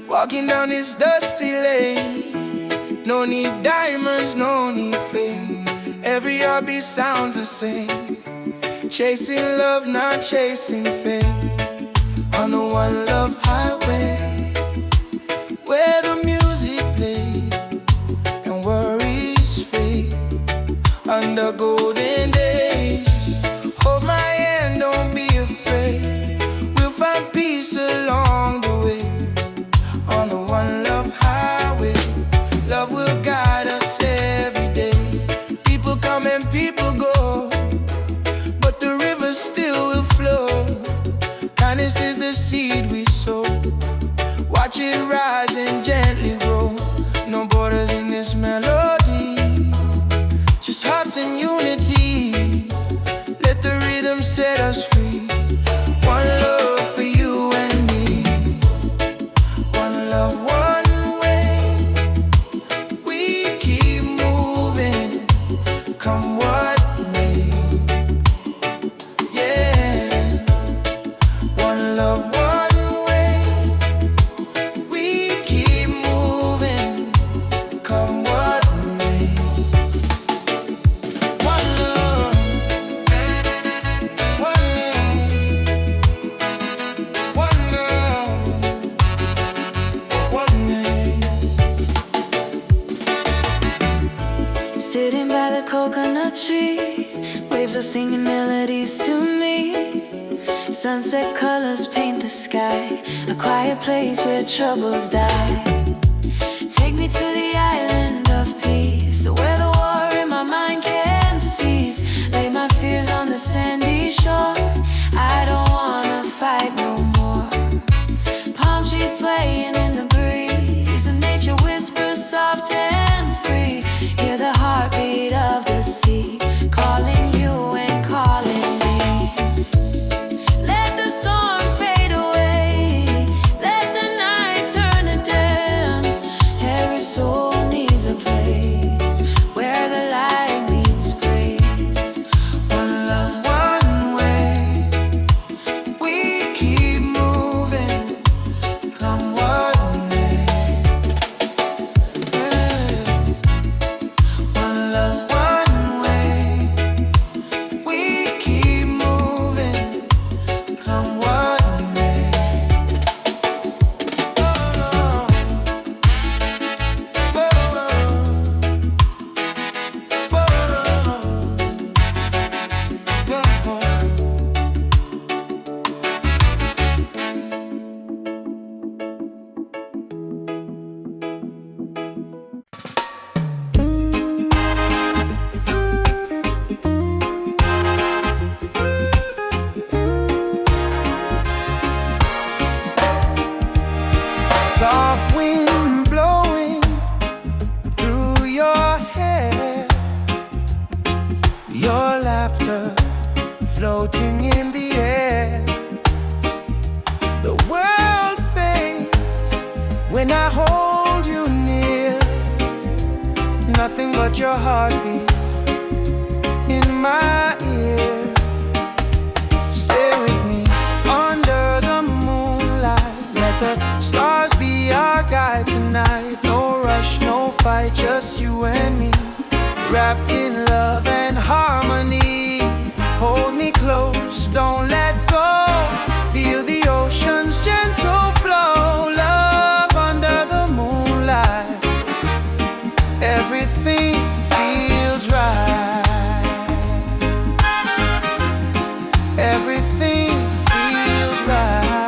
Walking down this dusty lane, no need diamonds, no need fame. Every heartbeat sounds the same. Chasing love, not chasing fame. On the one love highway, where the music plays and worries fade. Under golden days, hold my hand, don't be afraid. We'll find peace along the way. On the one love highway, love will guide us every day. People come and people go, but the river still will flow. Kindness is the seed we sow. Watch it rise and gently grow. No borders in this melody, just hearts in unity. Let the rhythm set us free. One love for you and me. One love, one way. coconut tree. Waves are singing melodies to me. Sunset colors paint the sky, a quiet place where troubles die. Take me to the island of peace, where the war in my mind can cease. Lay my fears on the sandy shore. I don't wanna fight no more. Palm trees swaying in the breeze, and nature whispers soft and free. Hear the heartbeat of the sea, calling you and calling me. Let the storm fade away, let the night turn to dim. Every soul needs a place where the light meets grace. One love, one way. We keep moving, come what may. One love, one way. We keep moving, come what may. Soft wind blowing through your hair, your laughter floating in the air. The world fades when I hold you near. Nothing but your heartbeat in my ear. Stay with me under the moonlight. Let the stars be our guide tonight. No rush, no fight, just you and me, wrapped in love and harmony. Hold me close, don't let go. Feel the ocean's gentle flow. Love under the moonlight. Everything feels right. Everything feels right.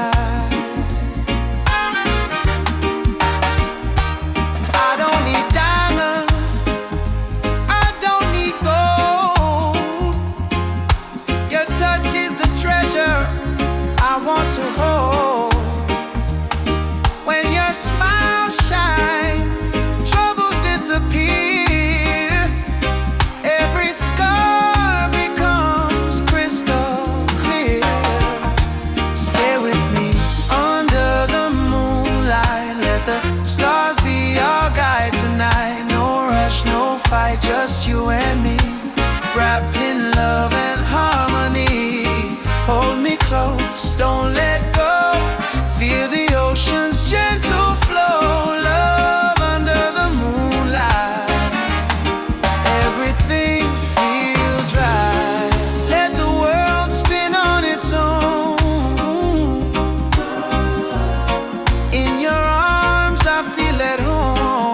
I don't need diamonds, I don't need gold. Your touch is the treasure I want to hold. When your smile shines, troubles disappear. Every scar becomes crystal clear. Stay with me under the moonlight. Let the stars be our guide tonight. No rush, no fight, just you and me, wrapped in love and harmony. Hold me close, don't let go. Feel the ocean's gentle flow. Love under the moonlight. Everything feels right. Let the world spin on its own. In your arms I feel at home.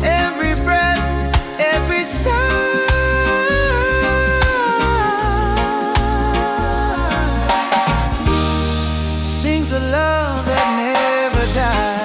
Every breath, every sigh sings a love that never dies.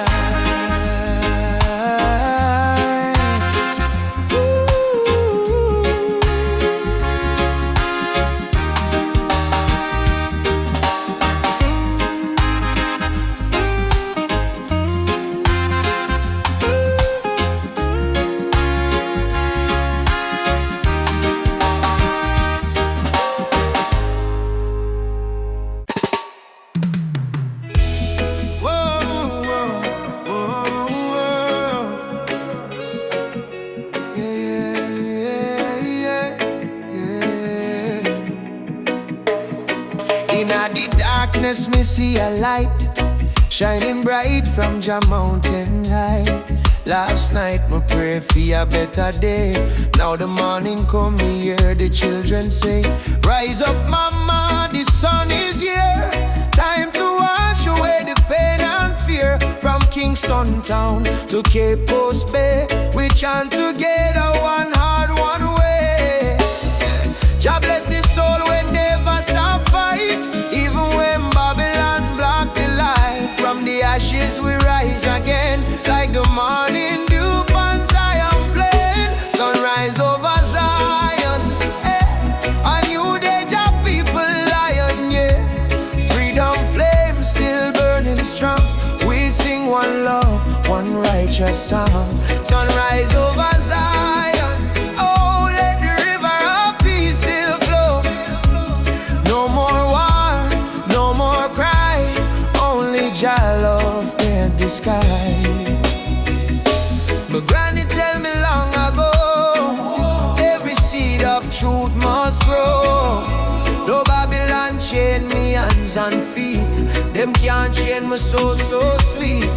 In the darkness, me see a light shining bright from your mountain high. Last night, me pray for a better day. Now the morning come, me hear the children say, rise up, mama, the sun is here. Time to wash away the pain and fear. From King Kingston town to Cape Coast Bay. We chant together, one heart, one way. Jah bless the soul, we never stop fight. Even when Babylon block the light, from the ashes we rise again, like the morning dew on Zion plain. Sunrise over Zion, a new day, Jah people lion, yeah. Freedom flame still burning strong. We sing one love, one righteous song. Sunrise over Zion, oh, let the river of peace still flow. No more war, no more cry, only Jah love paint the sky. My granny tell me long ago, every seed of truth must grow. No Babylon chain me hands and feet, them can't chain my soul so sweet.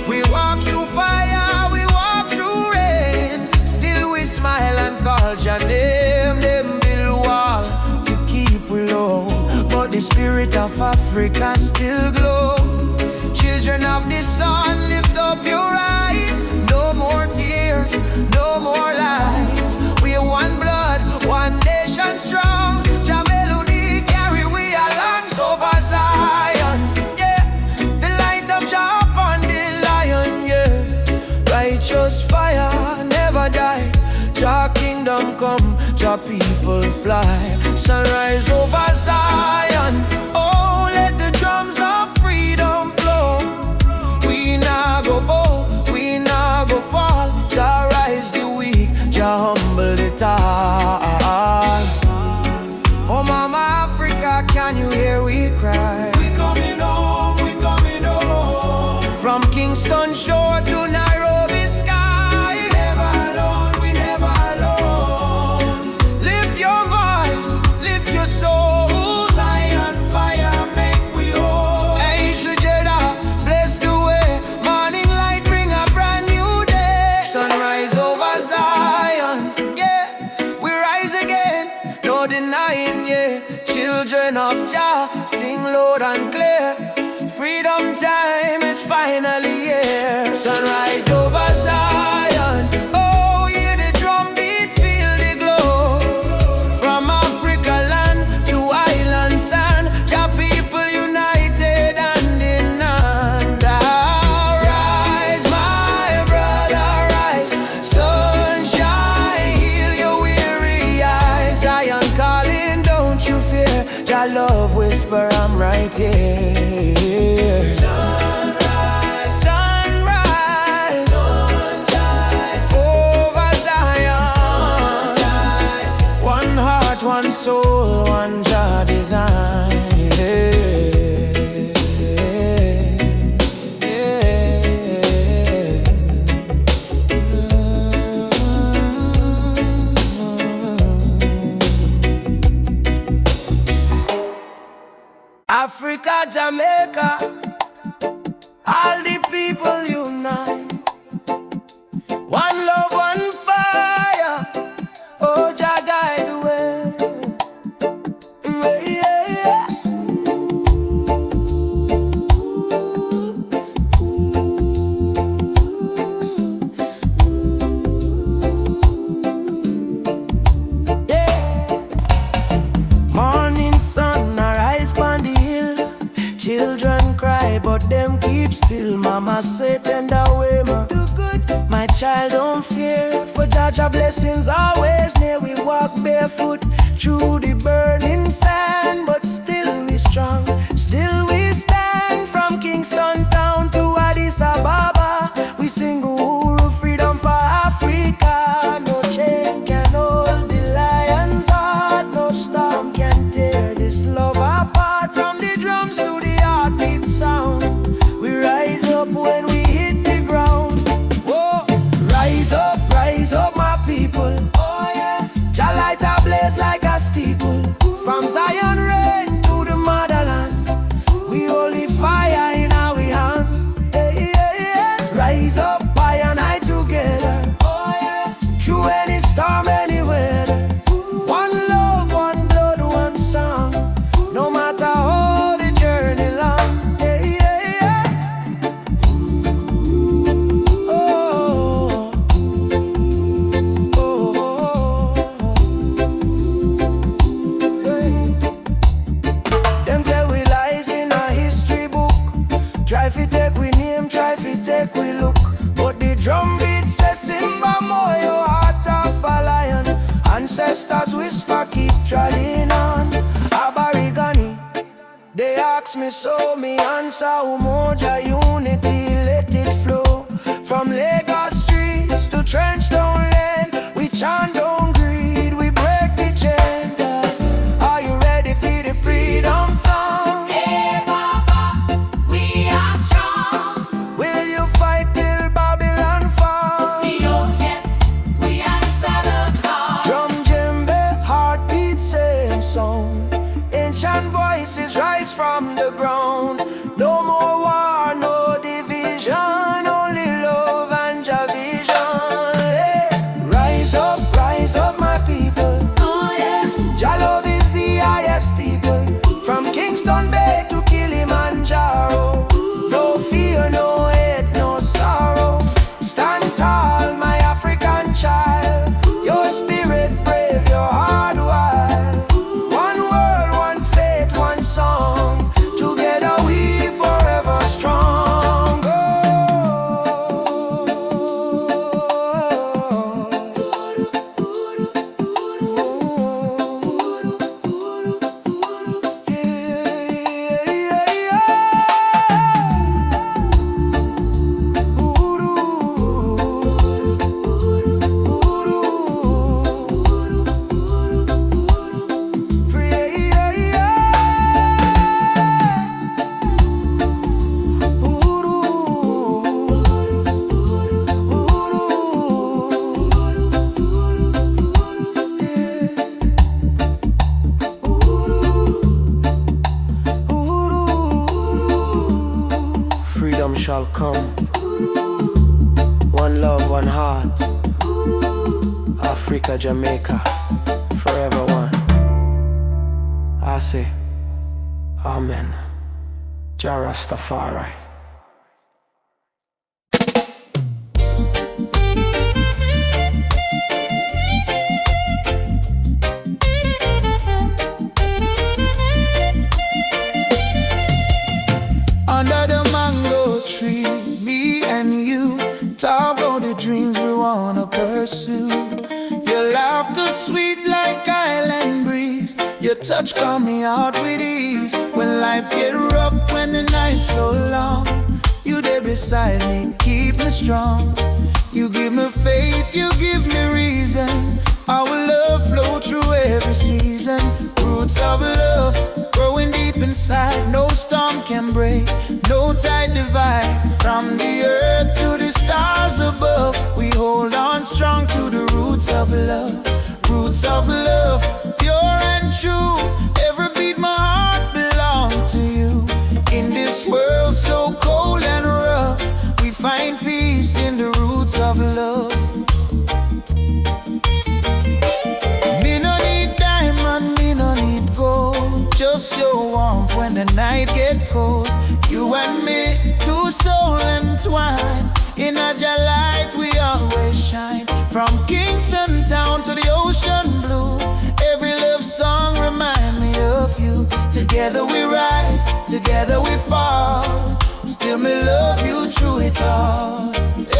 We walk through fire, we walk through rain, still we smile and call Jah name. Them build wall to keep we low, but the spirit of Africa still glow. Children of the sun, lift up your eyes. No more tears, no more lies. We are one blood, one nation strong. Jah melody carry we along over Zion, yeah. The light of Jah upon the lion, yeah. Righteous fire never die. Jah kingdom come, Jah people fly. Sunrise over Zion, oh, let the drums of freedom flow. We nah go bow, we nah go fall. Jah rise the weak, Jah humble the tall. Oh mama Africa, can you hear we cry? We coming home, we coming home. From Kingston shore to Nairobi sky. We never alone, we never alone. Lift your voice, lift your soul. Zion fire make we whole. Hey together, bless the way. Morning light bring a brand new day. Sunrise over Zion, yeah. We rise again, no denying, yeah. Children of Jah, sing loud and clear. Freedom time is finally here. Sunrise over Zion, oh, hear the drum beat, feel the glow. From Africa land to island sand, Jah people united hand in hand. Rise, my brother, rise. Sunshine, heal your weary eyes. Zion calling, don't you fear. Jah love whisper, I'm right here. Sunrise, Sunrise, sunshine, over Zion. sunshine. One heart, one soul, one Jah design. Africa, Jamaica, all the people unite. One love, one fire, oh Jah guide the way. Yeah, yeah. Yeah. Morning sun arise pon the hill. Children cry, but them keep still. Mama say tender way, ma do good. My child don't fear, for Jah blessings always near. We walk barefoot through the burning sand, but still we strong, still we stand. From Kingston town to Addis Ababa, we sing Uhuru, freedom for Africa. No chain can hold the lion's heart, no storm can tear this love apart. From the drums to the heartbeat sound, we rise up when we hit the ground. Whoa, rise up, my people. Oh yeah, Jah light a blaze like a steeple. From Zion rain to the motherland, we only fire in our them try to take we look, but the drum beat says Simba more, your heart of a lion. Ancestors whisper, keep treading on. Aborigine, they ask me so, me answer Umoja unity, let it flow. From Lagos streets to trench down lane, we chant down greed, we break the chain. Are you ready for the freedom song? Hey Baba, we are strong. Will you fight till Babylon fall? Oh yes, we answer the call. Drum, djembe, heartbeat, same song. Ancient voices rise from the ground. No more war, no division, only love and Jah vision. Hey. Rise up, my people. Oh yeah, Jah love is the highest people. From Kingston Bay to Kilimanjaro. No fear, no hate, no sorrow. Stand tall, my African child. Your spirit brave, your heart wild. One world, one faith, one song. Together we forever strong. Freedom shall come. One love, one heart. Africa, Jamaica, forever one. I say, Amen. Jah Rastafari. Under the mango tree, me and you talk about the dreams we wanna pursue. Your laughter sweet like island breeze. Your touch calm me out with ease. When life get rough, when the night's so long, you there beside me, keep me strong. You give me faith, you give me reason. Our love flow through every season. Roots of love growing deep inside. No storm can break, no tide divide. From the earth to the stars above, we hold on strong to the roots of love. Roots of love, pure and true. Every beat my heart belongs to you. In this world so cold and rough, we find peace in the roots of love. Me no need diamond, me no need gold. Just your warmth when the night get cold. You and me, two souls entwined. In a Jah light we always shine. From Kingston town to the ocean blue, every love song remind me of you. Together we rise, together we fall. Still me love you through it all.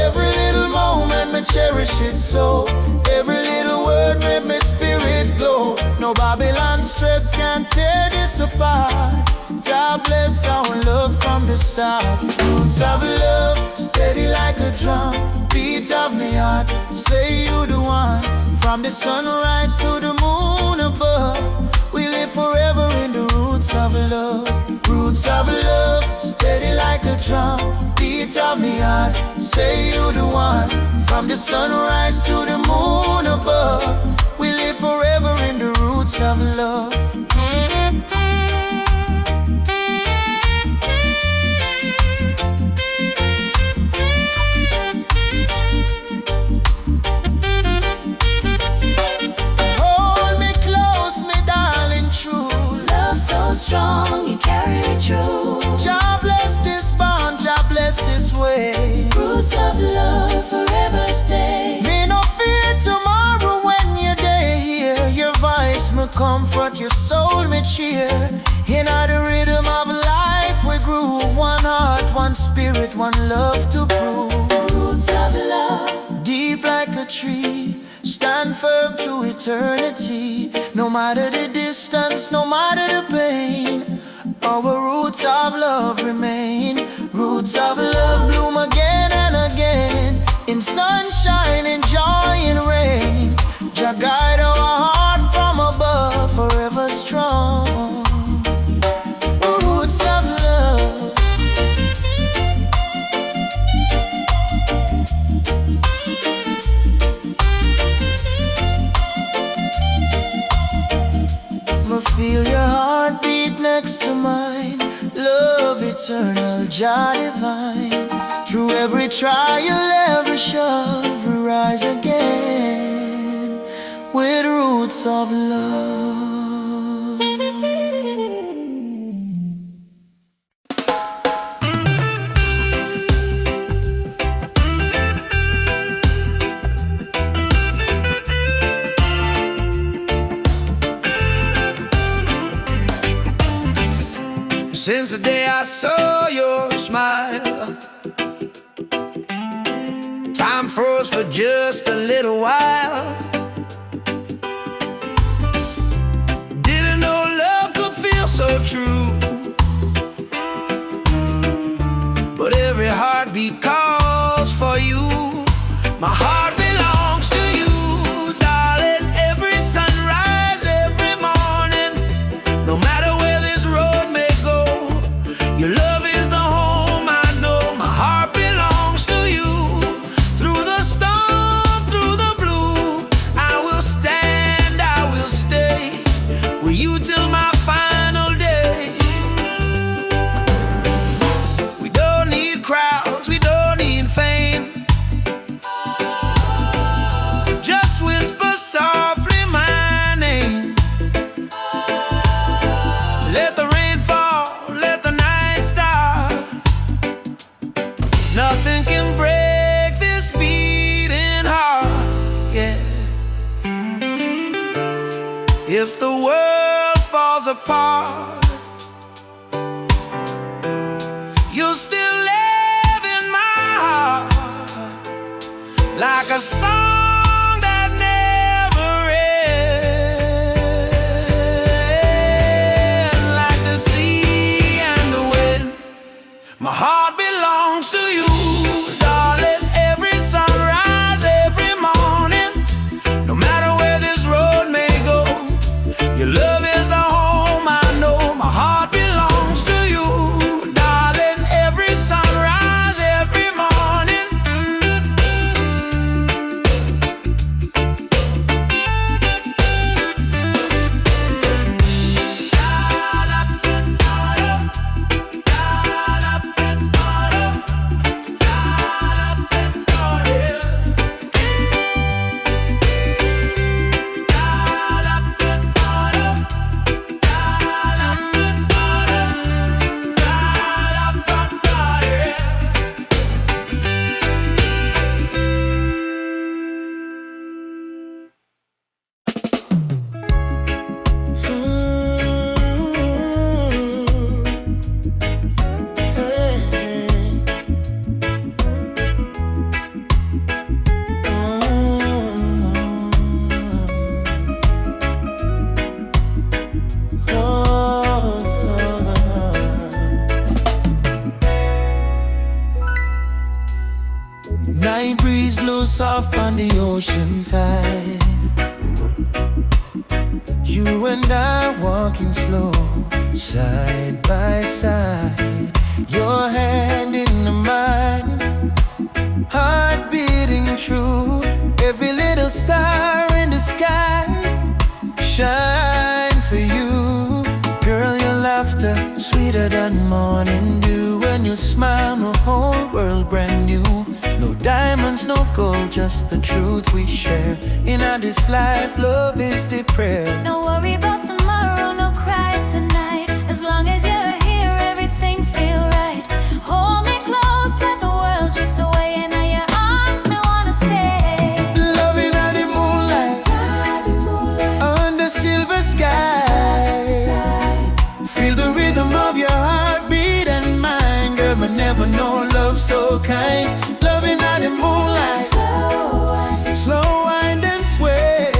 Every little moment me cherish it so. Every little word made my spirit glow. No Babylon stress can tear this apart. God bless our love from the start. Roots of love, steady like a drum. Beat of me heart, say you the one. From the sunrise to the moon above, we live forever in the roots of love. Roots of love, steady like a drum. Beat of me heart, say you the one. From the sunrise to the moon above, we live forever in the roots of love. So strong, you carry it through. Jah bless this bond, Jah bless this way. Roots of love forever stay. Me no fear tomorrow when you're day here. Your voice me comfort, your soul me cheer. In the rhythm of life we prove, one heart, one spirit, one love to prove. Roots of love, Deep like a tree, stand firm to eternity. No matter the distance, no matter the pain, our roots of love remain. Roots of love bloom again and again, in sunshine, in joy, in rain. Jah guide our heart from above, forever strong. Roots of love. Feel your heartbeat next to mine. Love eternal, Jah divine. Through every trial, every shove, we rise again with roots of love. Since the day I saw your smile, time froze for just a little while. Didn't know love could feel so true, but every heartbeat calls for you. My heart belongs to you, darling. Every sunrise, every morning, no matter where this road may go, your love is the home I know. My heart belongs to you. Through the storm, through the blue, I will stand, I will stay with you till my final day. We don't need crowds, we don't need fame. Just whisper softly my name. Let the rain fall, let the night start. Nothing can break this beating heart, yeah. If the world falls apart, you'll still live in my heart, like a song that never ends, like the sea and the wind. My heart belongs to you, darling. Every sunrise, every morning, no matter where this road may go, your love is the home I know. My heart belongs to you, darling. Every sunrise, every morning. Night breeze blows soft on the ocean tide. You and I walking slow, side by side. Your hand in the mine, heart beating true. Every little star in the sky shine for you. Girl, your laughter sweeter than morning dew. When you smile, no whole world brand new. No diamonds, no gold, just the truth we share. In our this life, love is the prayer. no worry about tomorrow, no cry tonight. As long as you're here, everything feel right. Hold me close, let the world drift away, and in your arms, me wanna stay. Loving at the moonlight, under silver sky. Feel the rhythm of your heartbeat and mine. so kind. Loving out the moonlight, slow wind and sway.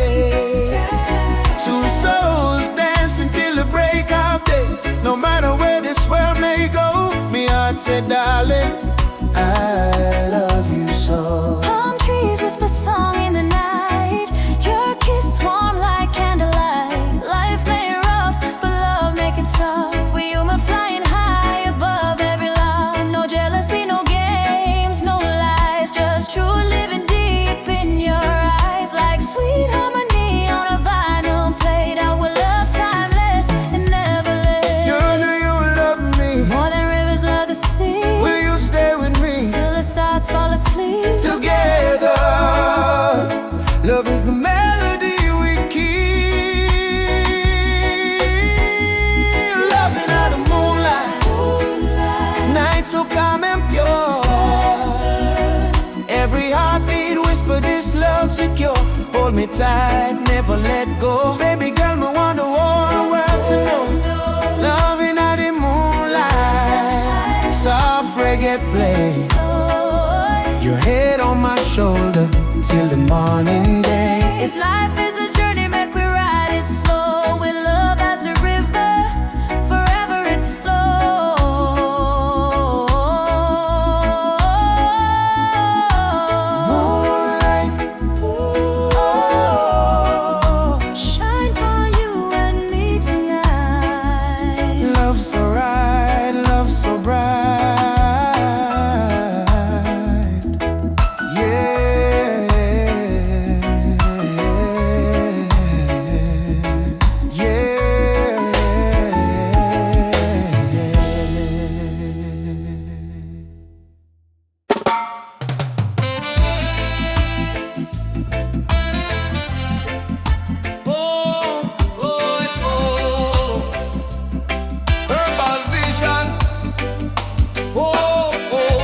Two souls dancing till the break of day. No matter where this world may go, me heart said, darling, I love you so. Palm trees whisper song in the night. Your kiss warm like candlelight. Life may rough, but love make it soft. We human flying high above every lie. No jealousy, no games, no lies. Just true living deep in your eyes. Like sweet harmony on a vinyl plate. Our love timeless and never late. You know you love me More than rivers love the sea. Will you stay with me Till the stars fall asleep. together? Love is the melody we keep. Loving out the moonlight, night so calm and pure. Every heartbeat whisper this love secure. Hold me tight, never let go. Baby girl, me want the whole world to know. Loving out the moonlight, soft reggae play. Your head on my shoulder till the morning day. If life is a journey, make we ride it slow. With love as a river, forever it Moonlight, flows. Shine for you and me tonight. love so right, love so bright. Herbal vision. Oh, oh.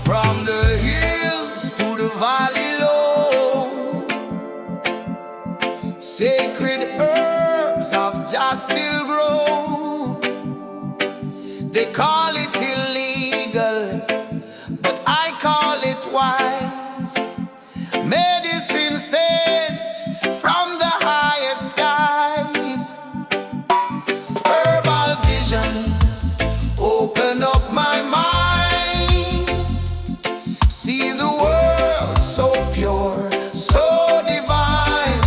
From the hills to the valley low, sacred herbs of just still grow. They call it illegal, but I call it wise. Medicine sent from the highest skies. Herbal vision, open up my mind. See the world so pure, so divine.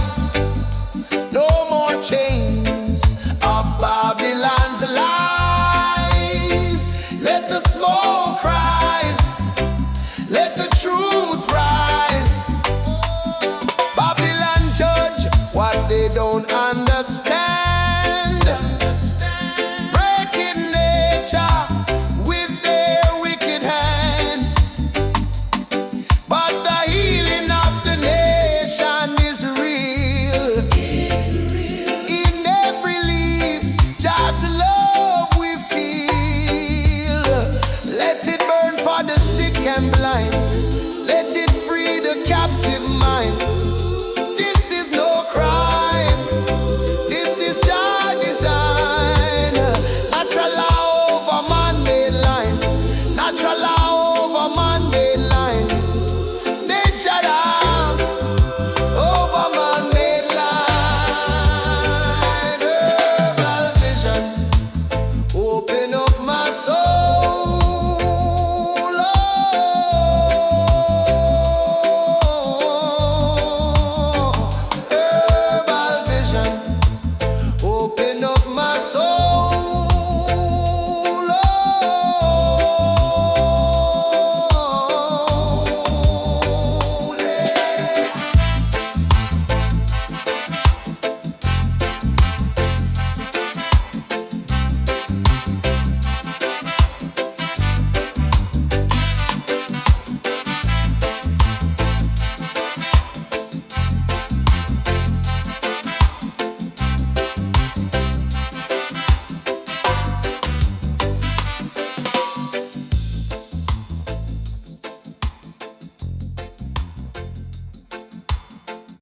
No more chains of Babylon's lies. Let the smoke rise, let the truth rise. Babylon judge what they don't understand.